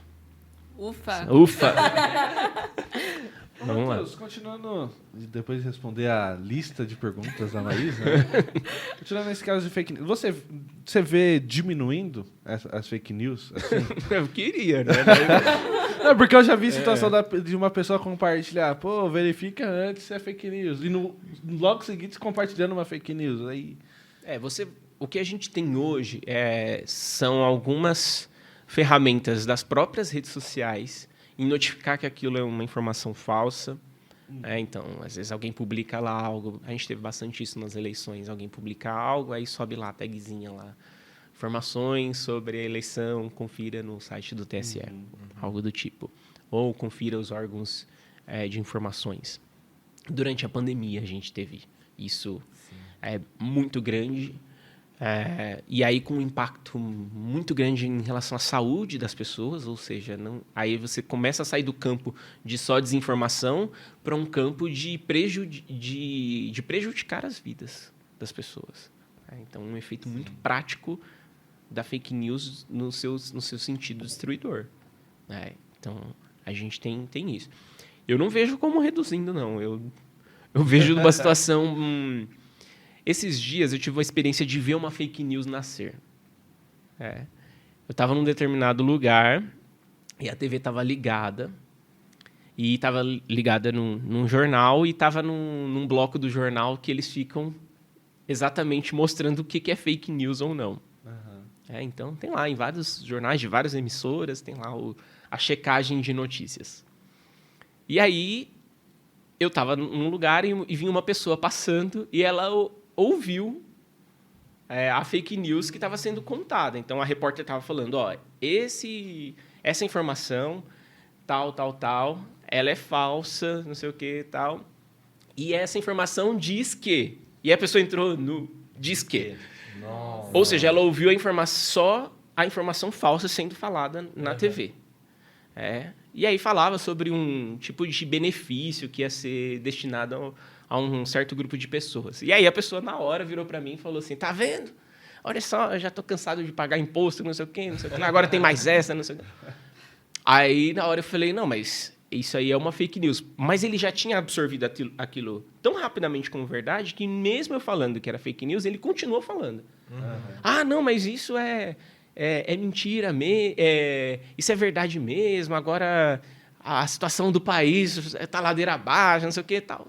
Ufa! Vamos lá. Matheus, continuando, depois de responder a lista de perguntas da Maísa, continuando nesse caso de fake news, você vê diminuindo as fake news? Assim? Eu queria, né? Não, porque eu já vi situação de uma pessoa compartilhar, verifica antes se é fake news, e logo seguinte compartilhando uma fake news. Aí... o que a gente tem hoje são algumas ferramentas das próprias redes sociais em notificar que aquilo é uma informação falsa. Então, às vezes alguém publica lá algo, a gente teve bastante isso nas eleições, alguém publica algo, aí sobe lá a tagzinha lá, informações sobre a eleição, confira no site do TSE, algo do tipo. Ou confira os órgãos de informações. Durante a pandemia a gente teve isso muito grande, e aí com um impacto muito grande em relação à saúde das pessoas, ou seja, aí você começa a sair do campo de só desinformação para um campo de prejudicar as vidas das pessoas. Então, um efeito muito prático da fake news no seu sentido destruidor. Então, A gente tem isso. Eu não vejo como reduzindo, não. Eu vejo uma situação... Esses dias eu tive uma experiência de ver uma fake news nascer. Eu estava num determinado lugar e a TV estava ligada. E estava ligada num jornal e estava num bloco do jornal que eles ficam exatamente mostrando o que é fake news ou não. Então, tem lá em vários jornais de várias emissoras, tem lá a checagem de notícias. E aí, eu estava num lugar e vinha uma pessoa passando e ela ouviu a fake news que estava sendo contada. Então, a repórter estava falando, essa informação, tal, ela é falsa, não sei o que, tal. E essa informação diz que... E a pessoa entrou no diz que. Nossa. Ou seja, ela ouviu só a informação falsa sendo falada na TV. E aí falava sobre um tipo de benefício que ia ser destinado a um certo grupo de pessoas. E aí a pessoa, na hora, virou para mim e falou assim, tá vendo? Olha só, eu já estou cansado de pagar imposto, não sei o quê, agora tem mais essa, não sei o quê. Aí, na hora, eu falei, não, mas isso aí é uma fake news. Mas ele já tinha absorvido aquilo tão rapidamente como verdade que mesmo eu falando que era fake news, ele continuou falando. Não, mas isso é mentira, isso é verdade mesmo, agora a situação do país está ladeira abaixo, não sei o que e tal.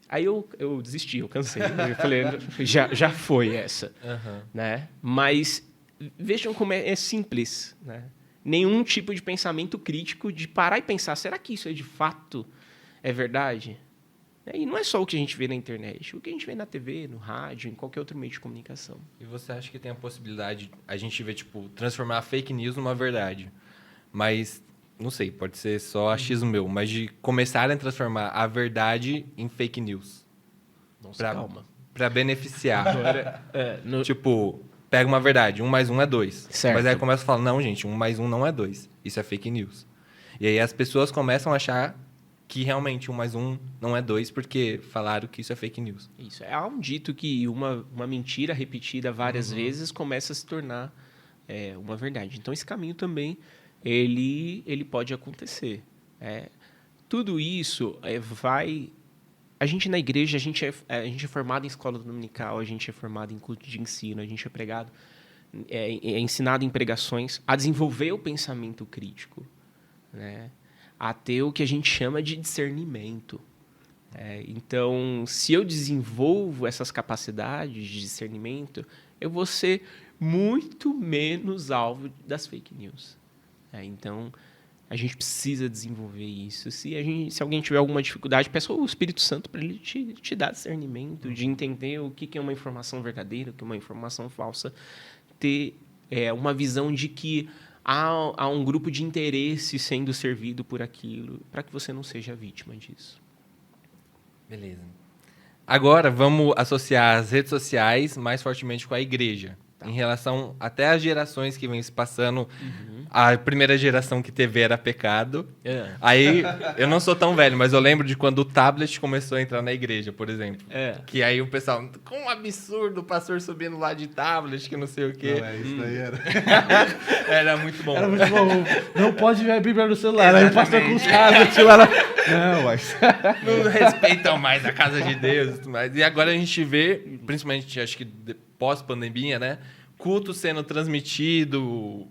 Aí eu desisti, eu cansei. Eu falei, já foi essa. Né? Mas vejam como é simples, né? Nenhum tipo de pensamento crítico de parar e pensar, será que isso de fato é verdade? E não é só o que a gente vê na internet, o que a gente vê na TV, no rádio, em qualquer outro meio de comunicação. E você acha que tem a possibilidade, a gente vê, transformar a fake news numa verdade? Mas, não sei, pode ser só achismo meu, mas de começar a transformar a verdade em fake news. Nossa, calma. Para beneficiar. Agora, pega uma verdade, 1 mais 1 é 2. Certo. Mas aí começa a falar, não, gente, 1 mais 1 não é 2. Isso é fake news. E aí as pessoas começam a achar que realmente 1 mais 1 não é 2 porque falaram que isso é fake news. Isso. Há um dito que uma mentira repetida várias vezes começa a se tornar uma verdade. Então, esse caminho também ele pode acontecer. Tudo isso vai... A gente na igreja, a gente é formado em escola dominical, a gente é formado em culto de ensino, a gente é pregado, é ensinado em pregações a desenvolver o pensamento crítico, né? A ter o que a gente chama de discernimento. Então, se eu desenvolvo essas capacidades de discernimento, eu vou ser muito menos alvo das fake news. Então, a gente precisa desenvolver isso. Se alguém tiver alguma dificuldade, peça ao Espírito Santo para ele te dar discernimento, de entender o que é uma informação verdadeira, o que é uma informação falsa, ter uma visão de que há um grupo de interesse sendo servido por aquilo, para que você não seja vítima disso. Beleza. Agora, vamos associar as redes sociais mais fortemente com a igreja. Em relação até às gerações que vêm se passando. A primeira geração que TV era pecado. Aí, eu não sou tão velho, mas eu lembro de quando o tablet começou a entrar na igreja, por exemplo. Que aí o pessoal, com um absurdo, o pastor subindo lá de tablet, que não sei o quê. Não, isso daí era. Era muito bom. Era muito bom. Não pode ver a Bíblia no celular. Aí o pastor com os caras no celular. Não, mas... Não respeitam mais a casa de Deus e tudo mais. E agora a gente vê, principalmente, acho que pós-pandemia, né? Culto sendo transmitido,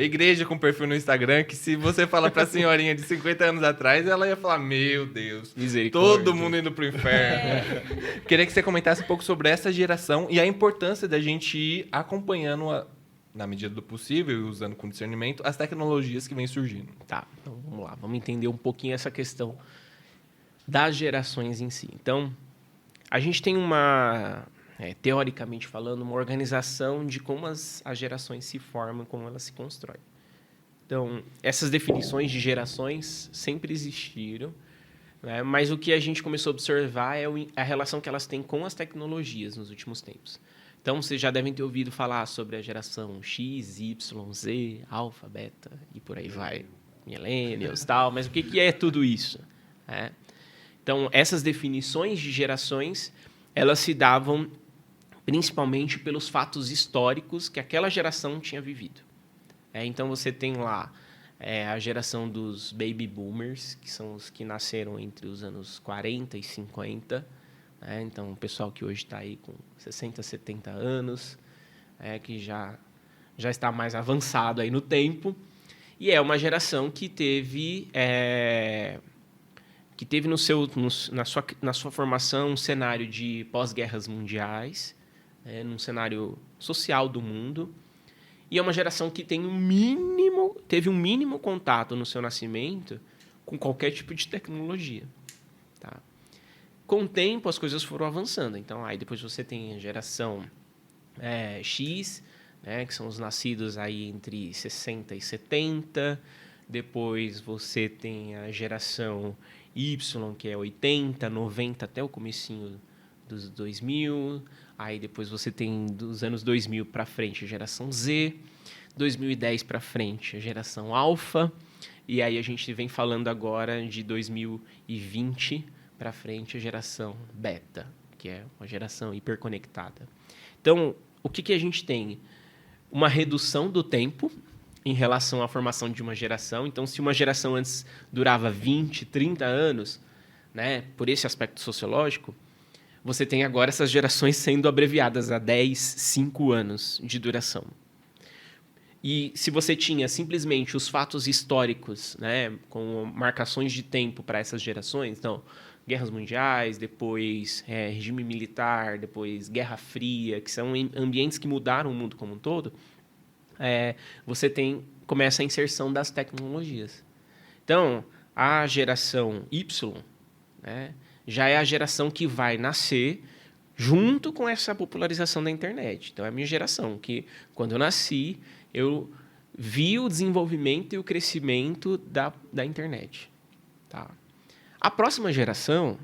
igreja com perfil no Instagram, que se você falar pra senhorinha de 50 anos atrás, ela ia falar, meu Deus, todo mundo indo pro inferno. Queria que você comentasse um pouco sobre essa geração e a importância da gente ir acompanhando, na medida do possível, e usando com discernimento, as tecnologias que vêm surgindo. Tá, então vamos lá, vamos entender um pouquinho essa questão das gerações em si. Então, a gente tem teoricamente falando, uma organização de como as gerações se formam, como elas se constroem. Então, essas definições de gerações sempre existiram, né? Mas o que a gente começou a observar é a relação que elas têm com as tecnologias nos últimos tempos. Então, vocês já devem ter ouvido falar sobre a geração X, Y, Z, Alpha, Beta, e por aí vai, Millennials e tal. Mas o que é tudo isso? Então, essas definições de gerações, elas se davam principalmente pelos fatos históricos que aquela geração tinha vivido. Então, você tem lá é a geração dos baby boomers, que são os que nasceram entre os anos 40 e 50. Né? Então, o pessoal que hoje está aí com 60, 70 anos, que já está mais avançado aí no tempo. E é uma geração que teve na sua formação um cenário de pós-guerras mundiais, num cenário social do mundo. E é uma geração que teve um mínimo contato no seu nascimento com qualquer tipo de tecnologia. Tá? Com o tempo, as coisas foram avançando. Então, aí depois você tem a geração X, né, que são os nascidos aí entre 60 e 70. Depois você tem a geração Y, que é 80, 90, até o comecinho dos 2000. Aí depois você tem dos anos 2000 para frente a geração Z, 2010 para frente a geração Alpha, e aí a gente vem falando agora de 2020 para frente a geração Beta, que é uma geração hiperconectada. Então, o que a gente tem? Uma redução do tempo em relação à formação de uma geração. Então, se uma geração antes durava 20, 30 anos, né, por esse aspecto sociológico, você tem agora essas gerações sendo abreviadas a 10, 5 anos de duração. E se você tinha simplesmente os fatos históricos, né, com marcações de tempo para essas gerações, então, guerras mundiais, depois regime militar, depois Guerra Fria, que são ambientes que mudaram o mundo como um todo, você começa a inserção das tecnologias. Então, a geração Y, né, já é a geração que vai nascer junto com essa popularização da internet. Então, é a minha geração, que quando eu nasci, eu vi o desenvolvimento e o crescimento da internet. Tá? A próxima geração,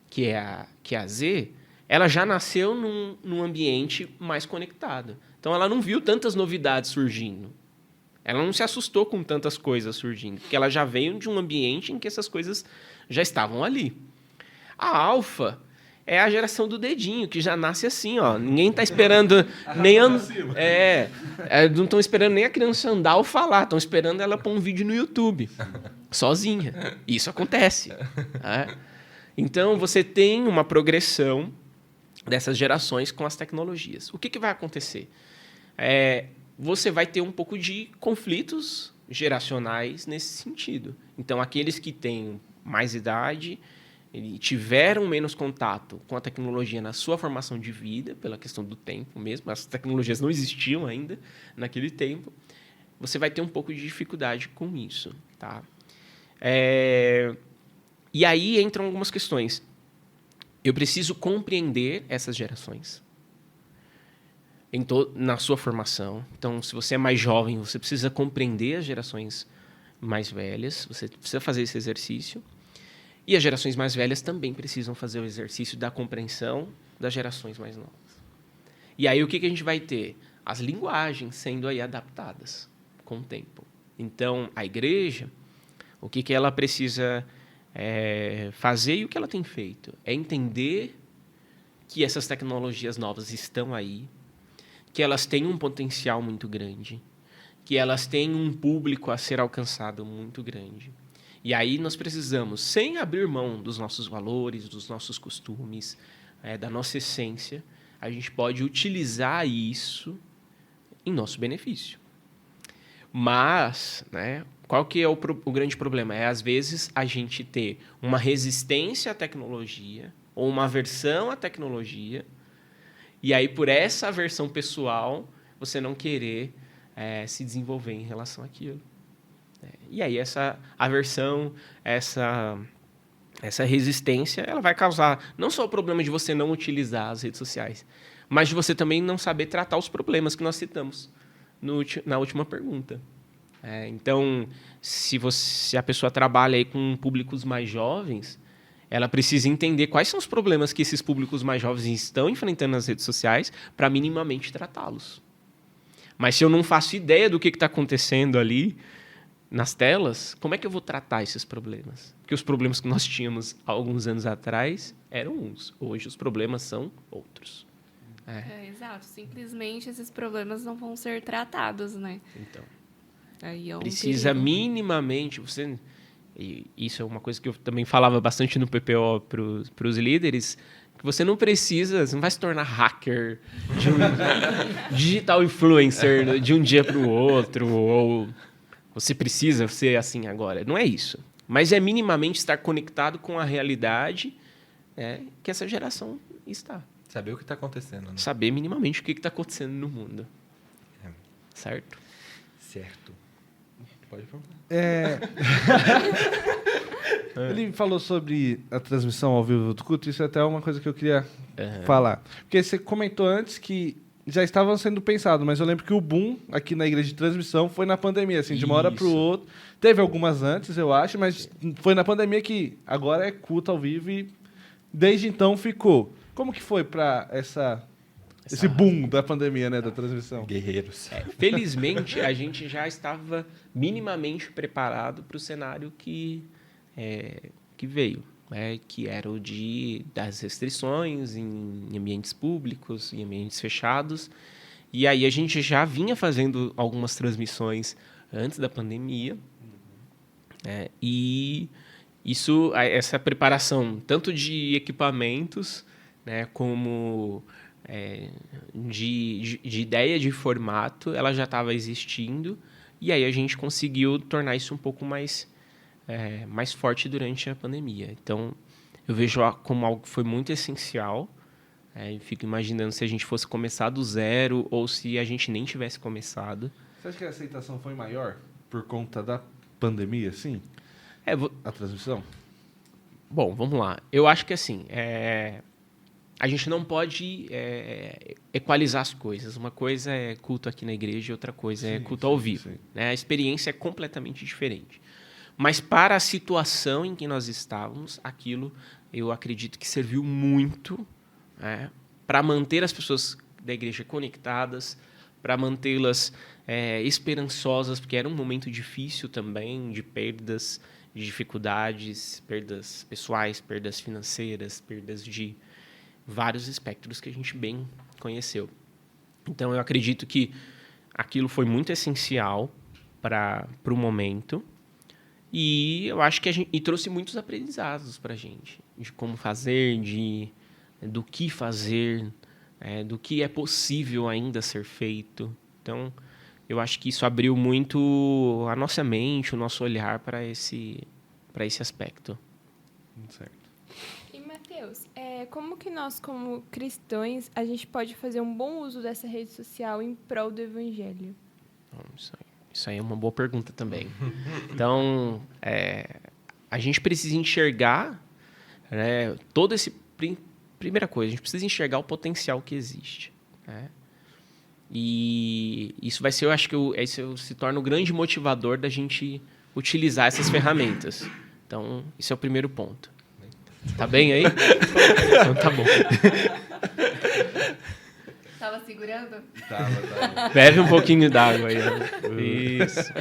que é a Z, ela já nasceu num ambiente mais conectado. Então, ela não viu tantas novidades surgindo. Ela não se assustou com tantas coisas surgindo, porque ela já veio de um ambiente em que essas coisas já estavam ali. A Alpha é a geração do dedinho, que já nasce assim, ó. Ninguém está esperando nem não estão esperando nem a criança andar ou falar, estão esperando ela pôr um vídeo no YouTube, sozinha. Isso acontece. Tá? Então, você tem uma progressão dessas gerações com as tecnologias. O que vai acontecer? Você vai ter um pouco de conflitos geracionais nesse sentido. Então, aqueles que têm mais idade e tiveram menos contato com a tecnologia na sua formação de vida, pela questão do tempo mesmo, as tecnologias não existiam ainda naquele tempo, você vai ter um pouco de dificuldade com isso. Tá? E aí entram algumas questões. Eu preciso compreender essas gerações na sua formação. Então, se você é mais jovem, você precisa compreender as gerações mais velhas, você precisa fazer esse exercício. E as gerações mais velhas também precisam fazer o exercício da compreensão das gerações mais novas. E aí o que a gente vai ter? As linguagens sendo aí adaptadas com o tempo. Então, a igreja, o que ela precisa fazer e o que ela tem feito? É entender que essas tecnologias novas estão aí, que elas têm um potencial muito grande, que elas têm um público a ser alcançado muito grande. E aí nós precisamos, sem abrir mão dos nossos valores, dos nossos costumes, da nossa essência, a gente pode utilizar isso em nosso benefício. Mas, né, qual que é o grande problema? Às vezes, a gente ter uma resistência à tecnologia ou uma aversão à tecnologia, e aí, por essa aversão pessoal, você não querer se desenvolver em relação àquilo. E aí essa aversão, essa resistência, ela vai causar não só o problema de você não utilizar as redes sociais, mas de você também não saber tratar os problemas que nós citamos na última pergunta. Então, se a pessoa trabalha aí com públicos mais jovens, ela precisa entender quais são os problemas que esses públicos mais jovens estão enfrentando nas redes sociais para minimamente tratá-los. Mas se eu não faço ideia do que está acontecendo ali nas telas, como é que eu vou tratar esses problemas? Porque os problemas que nós tínhamos há alguns anos atrás eram uns. Hoje os problemas são outros. Exato. Simplesmente esses problemas não vão ser tratados, né? Então. Aí é um Precisa perigo. minimamente, e isso é uma coisa que eu também falava bastante no PPO para os líderes, que você não não vai se tornar hacker de um digital influencer de um dia para o outro, ou você precisa ser assim agora. Não é isso. Mas é minimamente estar conectado com a realidade que essa geração está. Saber o que está acontecendo, né? Saber minimamente o que está acontecendo no mundo. Certo? Certo. Pode perguntar. Ele falou sobre a transmissão ao vivo do culto, isso é até uma coisa que eu queria falar. Porque você comentou antes que já estavam sendo pensados, mas eu lembro que o boom aqui na igreja de transmissão foi na pandemia, assim, de uma hora para o outro. Teve algumas antes, eu acho, mas foi na pandemia que agora é culto ao vivo e desde então ficou. Como que foi para esse boom da pandemia, né, da transmissão? Guerreiros. Felizmente, a gente já estava minimamente preparado para o cenário que veio, né, que era o das restrições em ambientes públicos, em ambientes fechados. E aí a gente já vinha fazendo algumas transmissões antes da pandemia. E essa preparação, tanto de equipamentos, né, como de ideia de formato, ela já estava existindo. E aí a gente conseguiu tornar isso um pouco mais forte durante a pandemia. Então, eu vejo como algo que foi muito essencial. Eu fico imaginando se a gente fosse começar do zero ou se a gente nem tivesse começado. Você acha que a aceitação foi maior por conta da pandemia, sim? A transmissão? Bom, vamos lá. Eu acho que assim, a gente não pode equalizar as coisas. Uma coisa é culto aqui na igreja e outra coisa é culto ao vivo. Né? A experiência é completamente diferente. Mas para a situação em que nós estávamos, aquilo eu acredito que serviu muito para manter as pessoas da igreja conectadas, para mantê-las esperançosas, porque era um momento difícil também, de perdas, de dificuldades, perdas pessoais, perdas financeiras, perdas de vários espectros que a gente bem conheceu. Então, eu acredito que aquilo foi muito essencial para o momento. E eu acho que trouxe muitos aprendizados para a gente, de como fazer, do que fazer, do que é possível ainda ser feito. Então, eu acho que isso abriu muito a nossa mente, o nosso olhar para esse aspecto. Certo. E, Matheus, como que nós, como cristãos, a gente pode fazer um bom uso dessa rede social em prol do evangelho? Isso aí é uma boa pergunta também. Então, a gente precisa enxergar todo esse... Primeira coisa, a gente precisa enxergar o potencial que existe. Né? E isso vai ser, eu acho que isso se torna o grande motivador da gente utilizar essas ferramentas. Então, isso é o primeiro ponto. Tá bem aí? Então, tá bom. Tava segurando? Tava. Bebe um pouquinho d'água aí. Isso.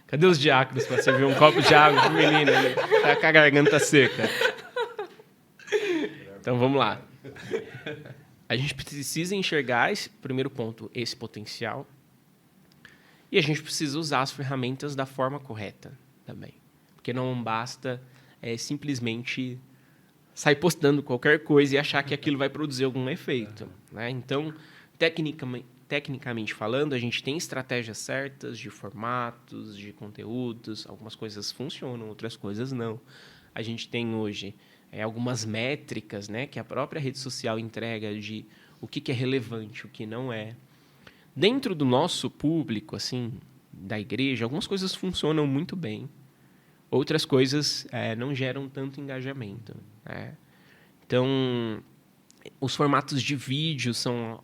Cadê os diáconos para servir um copo de água pro menino? Ele tá com a garganta seca. Então, vamos lá. A gente precisa enxergar, primeiro ponto, esse potencial. E a gente precisa usar as ferramentas da forma correta também. Porque não basta simplesmente sair postando qualquer coisa e achar que aquilo vai produzir algum efeito. Né? Então, tecnicamente falando, a gente tem estratégias certas de formatos, de conteúdos. Algumas coisas funcionam, outras coisas não. A gente tem hoje algumas métricas, né, que a própria rede social entrega de o que é relevante, o que não é. Dentro do nosso público, assim, da igreja, algumas coisas funcionam muito bem. Outras coisas não geram tanto engajamento. Né? Então, os formatos de vídeo são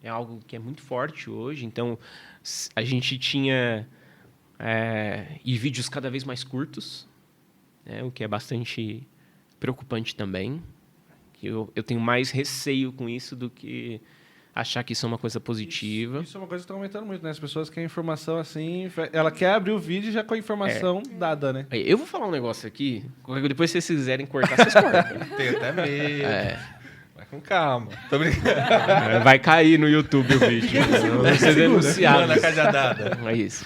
algo que é muito forte hoje. Então, a gente tinha e vídeos cada vez mais curtos, né? O que é bastante preocupante também. Eu tenho mais receio com isso do que achar que isso é uma coisa positiva. Isso é uma coisa que está aumentando muito, né? As pessoas querem informação assim... Ela quer abrir o vídeo já com a informação dada, né? Eu vou falar um negócio aqui, depois se vocês quiserem cortar, vocês cortam. Tenho até medo. Com calma. Tô brincando. Vai cair no YouTube o vídeo. Vai ser denunciado. Manda a cajadada. É isso.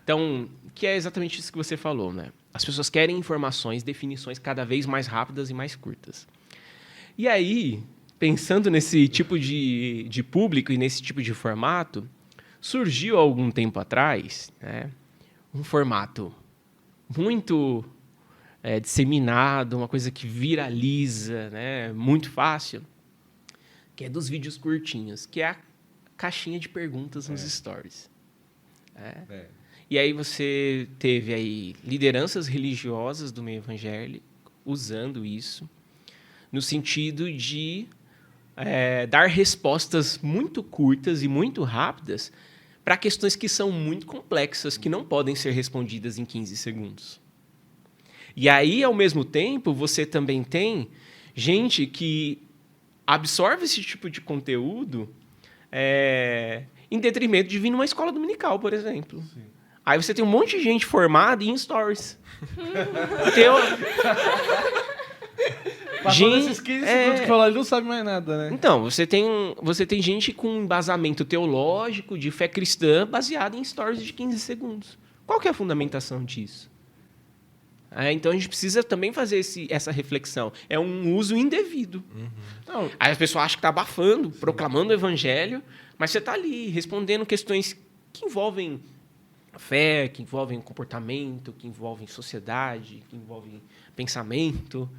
Então, que é exatamente isso que você falou, né? As pessoas querem informações, definições cada vez mais rápidas e mais curtas. E aí, pensando nesse tipo de público e nesse tipo de formato, surgiu há algum tempo atrás, né, um formato muito disseminado, uma coisa que viraliza, né, muito fácil, que é dos vídeos curtinhos, que é a caixinha de perguntas nos stories. E aí você teve aí lideranças religiosas do meio evangélico usando isso no sentido de dar respostas muito curtas e muito rápidas para questões que são muito complexas, que não podem ser respondidas em 15 segundos. E aí, ao mesmo tempo, você também tem gente que absorve esse tipo de conteúdo em detrimento de vir numa escola dominical, por exemplo. Sim. Aí você tem um monte de gente formada em stories. Passou nesses 15 segundos que falou, ele não sabe mais nada, né? Então, você tem gente com embasamento teológico, de fé cristã, baseado em stories de 15 segundos. Qual que é a fundamentação disso? Então, a gente precisa também fazer essa reflexão. É um uso indevido. Não, aí as pessoas acham que está abafando, proclamando o evangelho, mas você está ali respondendo questões que envolvem fé, que envolvem comportamento, que envolvem sociedade, que envolvem pensamento,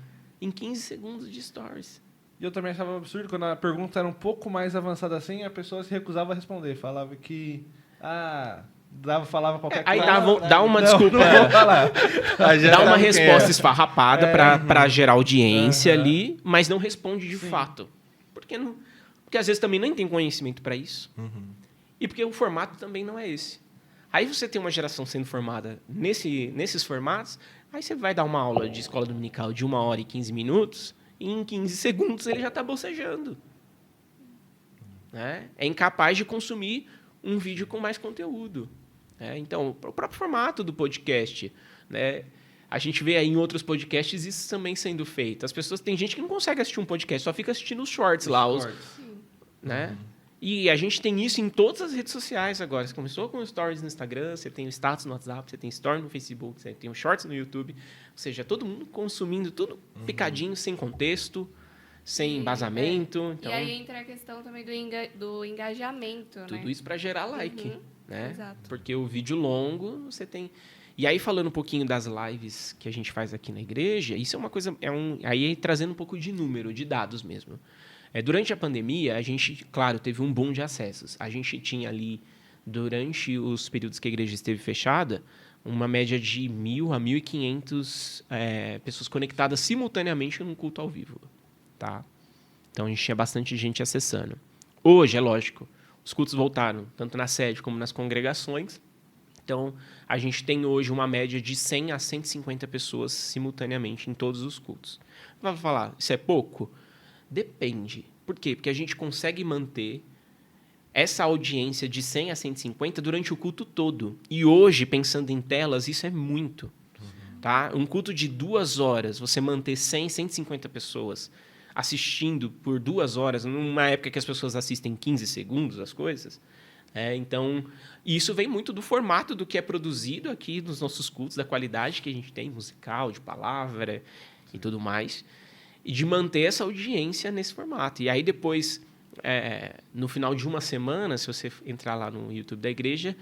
em 15 segundos de stories. E eu também achava um absurdo, quando a pergunta era um pouco mais avançada assim, a pessoa se recusava a responder. Falava que... falava qualquer coisa. Aí dá uma desculpa. Dá uma resposta esfarrapada para gerar audiência ali, mas não responde de fato. Porque às vezes também nem tem conhecimento para isso. E porque o formato também não é esse. Aí você tem uma geração sendo formada nesses formatos, aí você vai dar uma aula de escola dominical de 1 hora e 15 minutos, e em 15 segundos ele já está bocejando. Né? É incapaz de consumir um vídeo com mais conteúdo. Então, o próprio formato do podcast, né? A gente vê aí em outros podcasts isso também sendo feito. As pessoas, tem gente que não consegue assistir um podcast, só fica assistindo os shorts lá. Né? E a gente tem isso em todas as redes sociais agora. Você começou com stories no Instagram, você tem o status no WhatsApp, você tem story no Facebook, você tem o shorts no YouTube. Ou seja, todo mundo consumindo tudo picadinho, sem contexto, sem embasamento. Então, e aí entra a questão também do engajamento. Tudo isso para gerar like. Né? Exato. Porque o vídeo longo, você tem... E aí, falando um pouquinho das lives que a gente faz aqui na igreja, isso é uma coisa... Aí, trazendo um pouco de número, de dados mesmo. Durante a pandemia, a gente, claro, teve um boom de acessos. A gente tinha ali, durante os períodos que a igreja esteve fechada, uma média de 1.000 a 1.500 pessoas conectadas simultaneamente num culto ao vivo. Tá? Então, a gente tinha bastante gente acessando. Hoje, é lógico, os cultos voltaram, tanto na sede como nas congregações. Então, a gente tem hoje uma média de 100 a 150 pessoas simultaneamente em todos os cultos. Vai falar, isso é pouco? Depende. Por quê? Porque a gente consegue manter essa audiência de 100 a 150 durante o culto todo. E hoje, pensando em telas, isso é muito. Tá? Um culto de 2 horas, você manter 100, 150 pessoas assistindo por 2 horas, numa época que as pessoas assistem 15 segundos as coisas. Então, isso vem muito do formato do que é produzido aqui nos nossos cultos, da qualidade que a gente tem, musical, de palavra e tudo mais. E de manter essa audiência nesse formato. E aí depois, no final de uma semana, se você entrar lá no YouTube da igreja,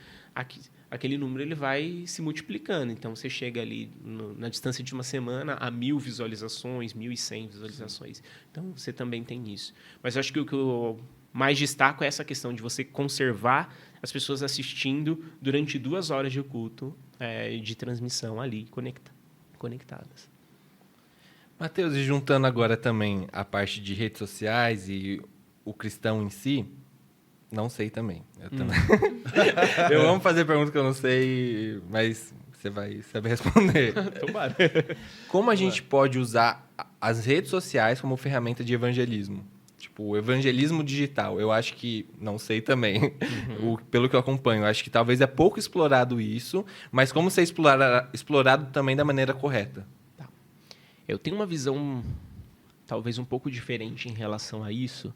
aquele número ele vai se multiplicando. Então, você chega ali, na distância de uma semana, a 1.000 visualizações, 1.100 visualizações. Então, você também tem isso. Mas eu acho que o que eu mais destaco é essa questão de você conservar as pessoas assistindo durante 2 horas de culto de transmissão ali, conectadas. Matheus, e juntando agora também a parte de redes sociais e o cristão em si, não sei também. Eu também. Eu amo fazer perguntas que eu não sei, mas você vai saber responder. Tomara. Como a gente pode usar as redes sociais como ferramenta de evangelismo? Tipo, o evangelismo digital, eu acho que... Não sei também, pelo que eu acompanho. Eu acho que talvez é pouco explorado isso, mas como ser explorado também da maneira correta? Eu tenho uma visão talvez um pouco diferente em relação a isso,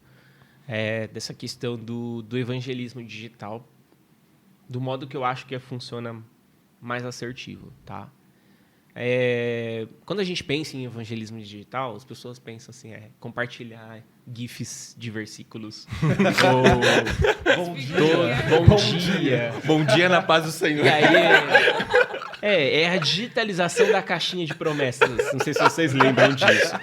dessa questão do evangelismo digital, do modo que eu acho que funciona mais assertivo, tá? Quando a gente pensa em evangelismo digital, as pessoas pensam assim, compartilhar GIFs de versículos. Bom dia. Bom dia na paz do Senhor. E aí é a digitalização da caixinha de promessas. Não sei se vocês lembram disso.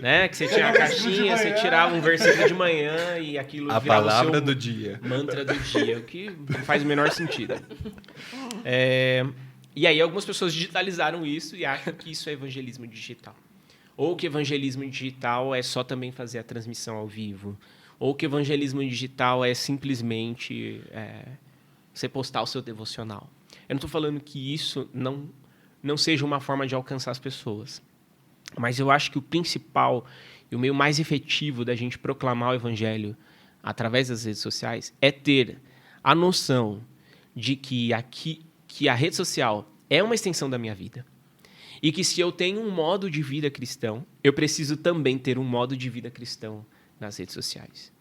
Né? Que você tinha a caixinha, você tirava um versículo de manhã e aquilo A virava palavra o seu do dia. mantra do dia, o que não faz o menor sentido. E aí algumas pessoas digitalizaram isso e acham que isso é evangelismo digital. Ou que evangelismo digital é só também fazer a transmissão ao vivo. Ou que evangelismo digital é simplesmente você postar o seu devocional. Eu não estou falando que isso não seja uma forma de alcançar as pessoas. Mas eu acho que o principal e o meio mais efetivo da gente proclamar o evangelho através das redes sociais é ter a noção de que a rede social é uma extensão da minha vida. E que se eu tenho um modo de vida cristão, eu preciso também ter um modo de vida cristão nas redes sociais.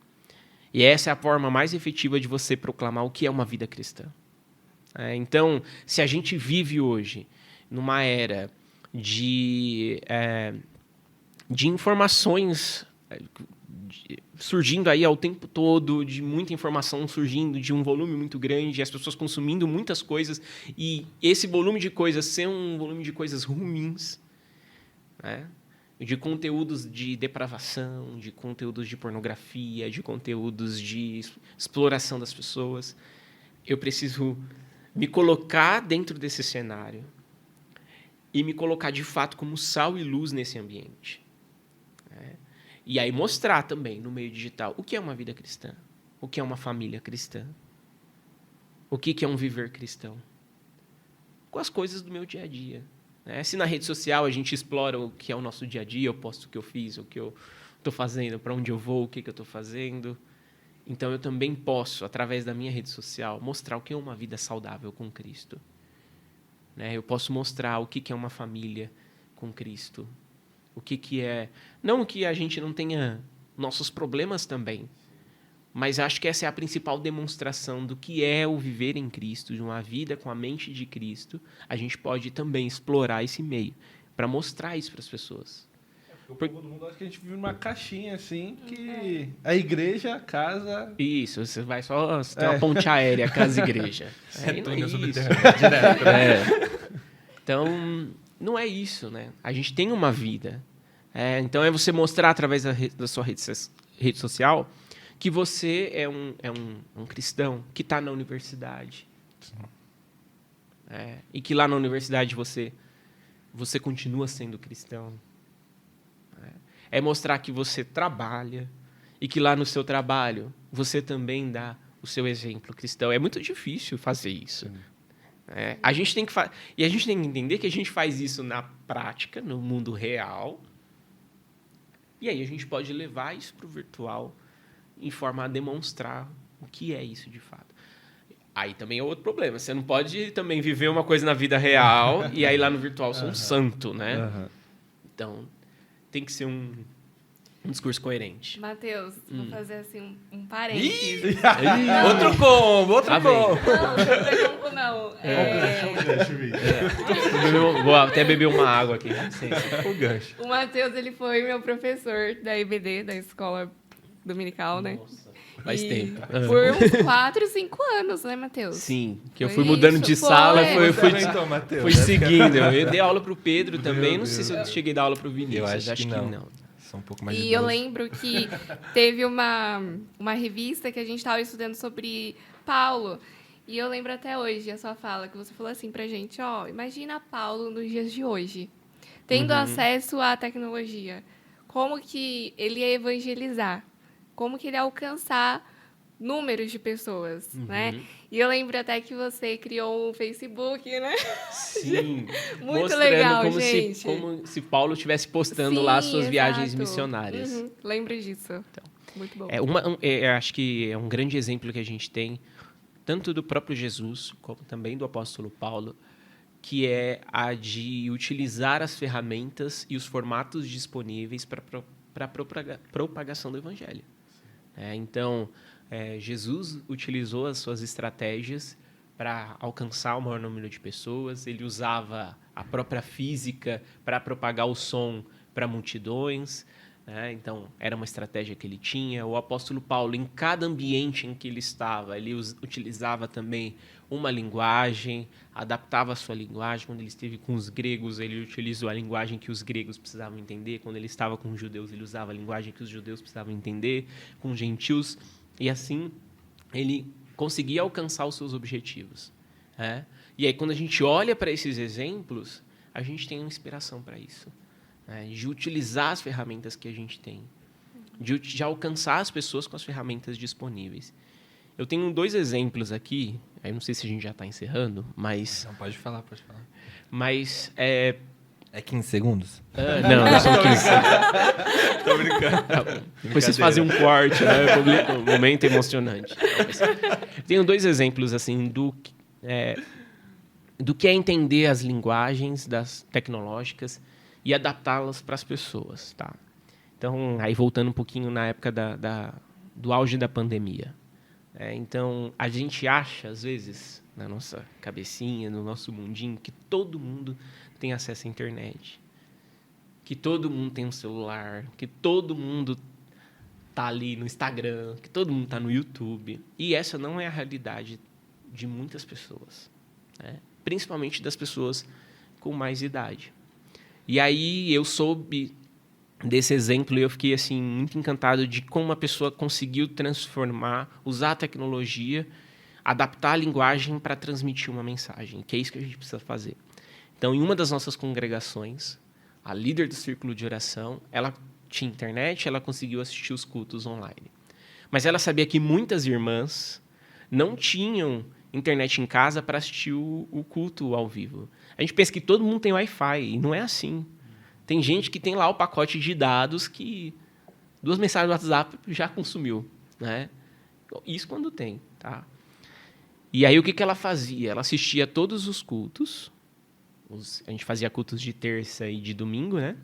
E essa é a forma mais efetiva de você proclamar o que é uma vida cristã. Então, se a gente vive hoje numa era de informações surgindo aí ao tempo todo, de muita informação surgindo, de um volume muito grande, as pessoas consumindo muitas coisas, e esse volume de coisas ser um volume de coisas ruins, né? De conteúdos de depravação, de conteúdos de pornografia, de conteúdos de exploração das pessoas. Eu preciso me colocar dentro desse cenário e me colocar, de fato, como sal e luz nesse ambiente. E aí mostrar também, no meio digital, o que é uma vida cristã, o que é uma família cristã, o que é um viver cristão, com as coisas do meu dia a dia. Se na rede social a gente explora o que é o nosso dia a dia, eu posto o que eu fiz, o que eu estou fazendo, para onde eu vou, o que eu estou fazendo, então eu também posso, através da minha rede social, mostrar o que é uma vida saudável com Cristo. Eu posso mostrar o que é uma família com Cristo. O que é... Não que a gente não tenha nossos problemas também, mas acho que essa é a principal demonstração do que é o viver em Cristo, de uma vida com a mente de Cristo. A gente pode também explorar esse meio para mostrar isso para as pessoas. O povo do mundo acha que a gente vive numa caixinha assim, que a igreja, a casa... Isso, você vai só... Você tem uma ponte aérea, casa e igreja. Túnel Isso. subterrâneo, direto. Então, não é isso, né? A gente tem uma vida. Então, é você mostrar através da sua rede social que você é um cristão que está na universidade. E que lá na universidade você continua sendo cristão. É mostrar que você trabalha e que lá no seu trabalho você também dá o seu exemplo cristão. É muito difícil fazer isso. A gente tem que e a gente tem que entender que a gente faz isso na prática, no mundo real, e aí a gente pode levar isso para o virtual em forma a demonstrar o que é isso de fato. Aí também é outro problema. Você não pode também viver uma coisa na vida real e aí lá no virtual ser um santo, né? Então, tem que ser um discurso coerente. Mateus, vou fazer assim um parênteses. Outro combo. Não, não. Vou até beber uma água aqui. O gancho. O Mateus, ele foi meu professor da EBD, da escola dominical, né? Nossa, faz E tempo. Por uns 4, 5 anos, né, Matheus? Sim, que eu Foi fui mudando de isso, sala, foi. fui seguindo. Eu dei aula pro Pedro também, não sei se eu cheguei a dar aula pro Vinícius. Eu acho que não. São um pouco mais E idosos. eu lembro que teve uma revista que a gente estava estudando sobre Paulo. E eu lembro até hoje a sua fala, que você falou assim pra gente, imagina Paulo nos dias de hoje, tendo acesso à tecnologia. Como que ele ia evangelizar? Como que ele ia alcançar números de pessoas, né? E eu lembro até que você criou um Facebook, né? Sim. Muito mostrando legal, como gente. como se Paulo estivesse postando Sim, lá as suas viagens exato. missionárias. Lembro disso. Muito bom. Acho que é um grande exemplo que a gente tem, tanto do próprio Jesus, como também do apóstolo Paulo, que é a de utilizar as ferramentas e os formatos disponíveis para a propagação do evangelho. Então, Jesus utilizou as suas estratégias para alcançar o maior número de pessoas. Ele usava a própria física para propagar o som para multidões. Então, era uma estratégia que ele tinha. O apóstolo Paulo, em cada ambiente em que ele estava, ele utilizava também uma linguagem, adaptava a sua linguagem. Quando ele esteve com os gregos, ele utilizou a linguagem que os gregos precisavam entender. Quando ele estava com os judeus, ele usava a linguagem que os judeus precisavam entender. Com os gentios. E assim, ele conseguia alcançar os seus objetivos. E aí, quando a gente olha para esses exemplos, a gente tem uma inspiração para isso. De utilizar as ferramentas que a gente tem. De alcançar as pessoas com as ferramentas disponíveis. Eu tenho 2 exemplos aqui. Eu não sei se a gente já está encerrando, mas... Não, pode falar. Mas... É 15 segundos? Não são 15. Tô brincando. Depois vocês fazem um corte, né? Um momento emocionante. Tenho 2 exemplos assim do que é entender as linguagens das tecnológicas e adaptá-las para as pessoas, tá? Então, aí voltando um pouquinho na época do auge da pandemia. Então, a gente acha, às vezes, na nossa cabecinha, no nosso mundinho, que todo mundo tem acesso à internet, que todo mundo tem um celular, que todo mundo está ali no Instagram, que todo mundo está no YouTube. E essa não é a realidade de muitas pessoas, principalmente das pessoas com mais idade. E aí eu soube desse exemplo e eu fiquei assim, muito encantado de como uma pessoa conseguiu transformar, usar a tecnologia, adaptar a linguagem para transmitir uma mensagem, que é isso que a gente precisa fazer. Então, em uma das nossas congregações, a líder do círculo de oração, ela tinha internet, ela conseguiu assistir os cultos online. Mas ela sabia que muitas irmãs não tinham internet em casa para assistir o culto ao vivo. A gente pensa que todo mundo tem Wi-Fi, e não é assim. Tem gente que tem lá o pacote de dados que 2 mensagens do WhatsApp já consumiu. Isso quando tem. Tá? E aí o que ela fazia? Ela assistia todos os cultos. A gente fazia cultos de terça e de domingo, né?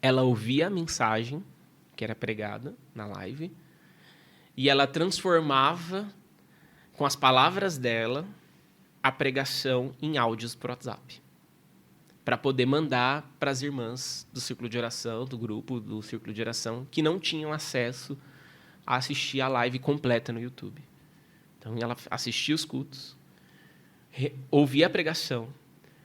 Ela ouvia a mensagem que era pregada na live e ela transformava, com as palavras dela, a pregação em áudios por WhatsApp, para poder mandar para as irmãs do círculo de oração, do grupo do círculo de oração, que não tinham acesso a assistir a live completa no YouTube. Então, ela assistia os cultos, ouvia a pregação,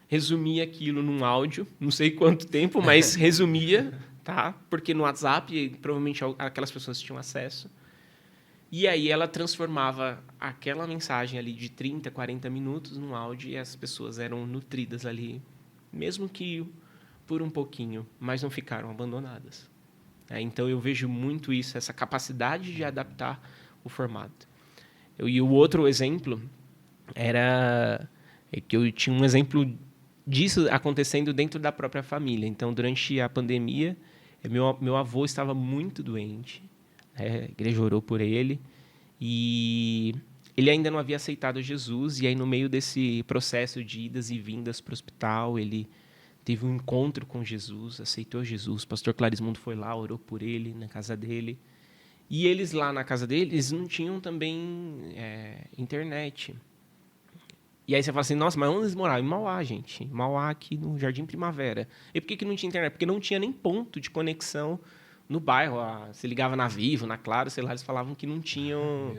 resumia aquilo num áudio, não sei quanto tempo, mas resumia, tá? Porque no WhatsApp, provavelmente aquelas pessoas tinham acesso. E aí ela transformava aquela mensagem ali de 30, 40 minutos num áudio e as pessoas eram nutridas ali, mesmo que por um pouquinho, mas não ficaram abandonadas. Então eu vejo muito isso, essa capacidade de adaptar o formato. E o outro exemplo era que eu tinha um exemplo disso acontecendo dentro da própria família. Então, durante a pandemia, meu avô estava muito doente. A igreja orou por ele. E ele ainda não havia aceitado Jesus. E aí, no meio desse processo de idas e vindas para o hospital, ele teve um encontro com Jesus, aceitou Jesus. O pastor Clarismundo foi lá, orou por ele, na casa dele. E eles lá na casa deles não tinham também internet. E aí você fala assim, nossa, mas onde eles moravam? Em Mauá, gente. Mauá, aqui no Jardim Primavera. E por que não tinha internet? Porque não tinha nem ponto de conexão no bairro. Você ligava na Vivo, na Claro, sei lá, eles falavam que não tinham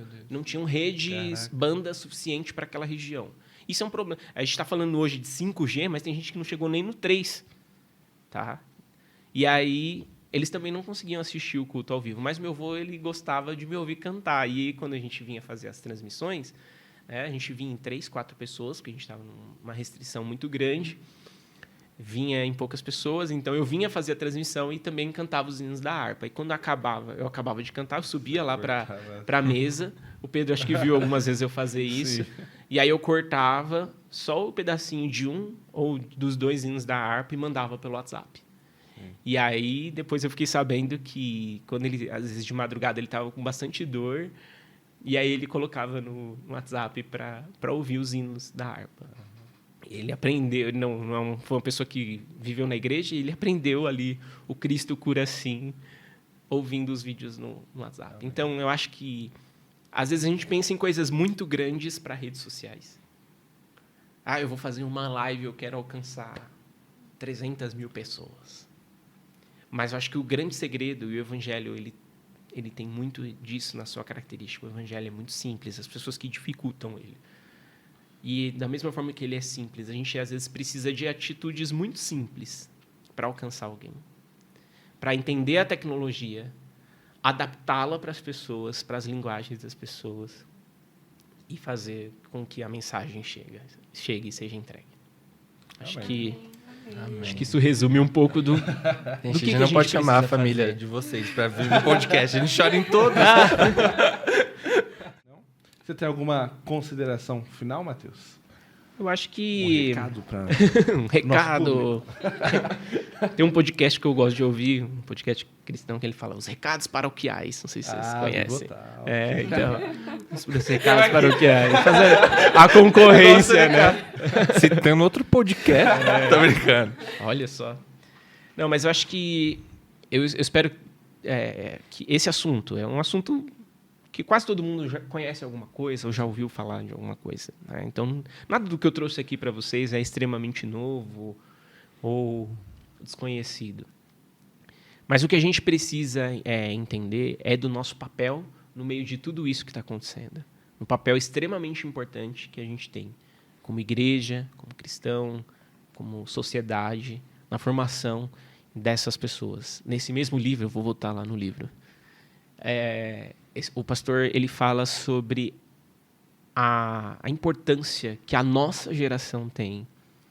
redes, banda suficiente para aquela região. Isso é um problema. A gente está falando hoje de 5G, mas tem gente que não chegou nem no 3. Tá? E aí, eles também não conseguiam assistir o culto ao vivo. Mas meu avô, ele gostava de me ouvir cantar. E quando a gente vinha fazer as transmissões, a gente vinha em 3, 4 pessoas, porque a gente estava numa restrição muito grande. Vinha em poucas pessoas, então eu vinha fazer a transmissão e também cantava os hinos da harpa. E quando eu acabava de cantar, eu subia lá para a mesa. O Pedro acho que viu algumas vezes eu fazer isso. Sim. E aí eu cortava só o pedacinho de um ou dos 2 hinos da harpa e mandava pelo WhatsApp. E aí depois eu fiquei sabendo que quando ele, às vezes de madrugada, ele estava com bastante dor. E aí ele colocava no WhatsApp para ouvir os hinos da harpa. ele aprendeu, não foi uma pessoa que viveu na igreja, e ele aprendeu ali o Cristo cura sim, ouvindo os vídeos no WhatsApp. Então, eu acho que, às vezes, a gente pensa em coisas muito grandes para redes sociais. Eu vou fazer uma live, eu quero alcançar 300 mil pessoas. Mas eu acho que o grande segredo, e o evangelho, ele tem muito disso na sua característica. O evangelho é muito simples, as pessoas que dificultam ele. E, da mesma forma que ele é simples, a gente, às vezes, precisa de atitudes muito simples para alcançar alguém. Para entender a tecnologia, adaptá-la para as pessoas, para as linguagens das pessoas, e fazer com que a mensagem chegue e seja entregue. Acho que isso resume um pouco do A gente não pode chamar a família de vocês para vir no podcast. A gente chora em todos. Você tem alguma consideração final, Matheus? Eu acho que... Um recado para um recado. Tem um podcast que eu gosto de ouvir, um podcast cristão, que ele fala os recados paroquiais. Não sei se vocês conhecem. Então, os recados paroquiais. Fazer a concorrência, né? Citando outro podcast. Tô brincando. Olha só. Não, mas eu acho que... Eu espero que esse assunto é um assunto que quase todo mundo já conhece alguma coisa ou já ouviu falar de alguma coisa, né? Então, nada do que eu trouxe aqui para vocês é extremamente novo ou desconhecido. Mas o que a gente precisa entender é do nosso papel no meio de tudo isso que está acontecendo. Um papel extremamente importante que a gente tem como igreja, como cristão, como sociedade, na formação dessas pessoas. Nesse mesmo livro, eu vou voltar lá no livro, o pastor ele fala sobre a importância que a nossa geração tem,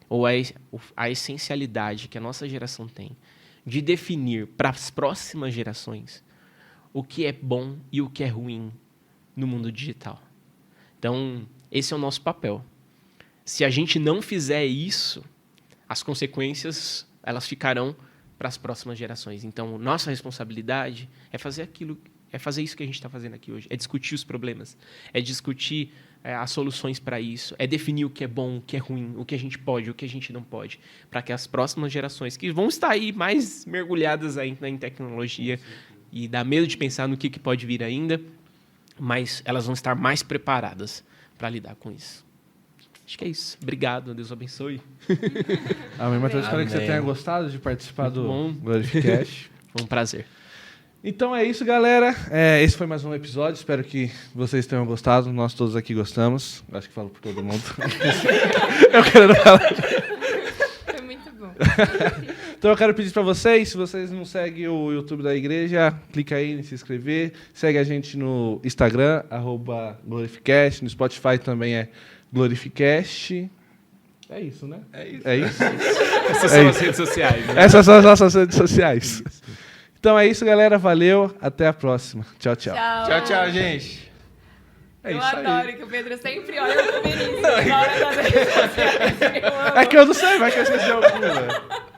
ou a essencialidade que a nossa geração tem de definir para as próximas gerações o que é bom e o que é ruim no mundo digital. Então, esse é o nosso papel. Se a gente não fizer isso, as consequências elas ficarão para as próximas gerações. Então, nossa responsabilidade é fazer isso que a gente está fazendo aqui hoje, é discutir os problemas, é discutir as soluções para isso, é definir o que é bom, o que é ruim, o que a gente pode, o que a gente não pode, para que as próximas gerações, que vão estar aí mais mergulhadas ainda em tecnologia, e dá medo de pensar no que pode vir ainda, mas elas vão estar mais preparadas para lidar com isso. Acho que é isso. Obrigado, Deus abençoe. Amém, Matheus. Espero que você tenha gostado de participar do Glorificast. Foi um prazer. Então é isso, galera. Esse foi mais um episódio. Espero que vocês tenham gostado. Nós todos aqui gostamos. Acho que falo por todo mundo. Eu quero falar. Foi muito bom. Então eu quero pedir para vocês, se vocês não seguem o YouTube da igreja, clica aí em se inscrever. Segue a gente no Instagram, @Glorificast. No Spotify também é Glorificast. É isso, né? É isso. Essas são as redes sociais. Né? Essas são as nossas redes sociais. Então é isso, galera. Valeu. Até a próxima. Tchau, tchau. Tchau, tchau, gente. Eu adoro que o Pedro sempre olha pro Vinícius na hora das redes sociais. É que eu não sei, vai que eu esqueci alguma.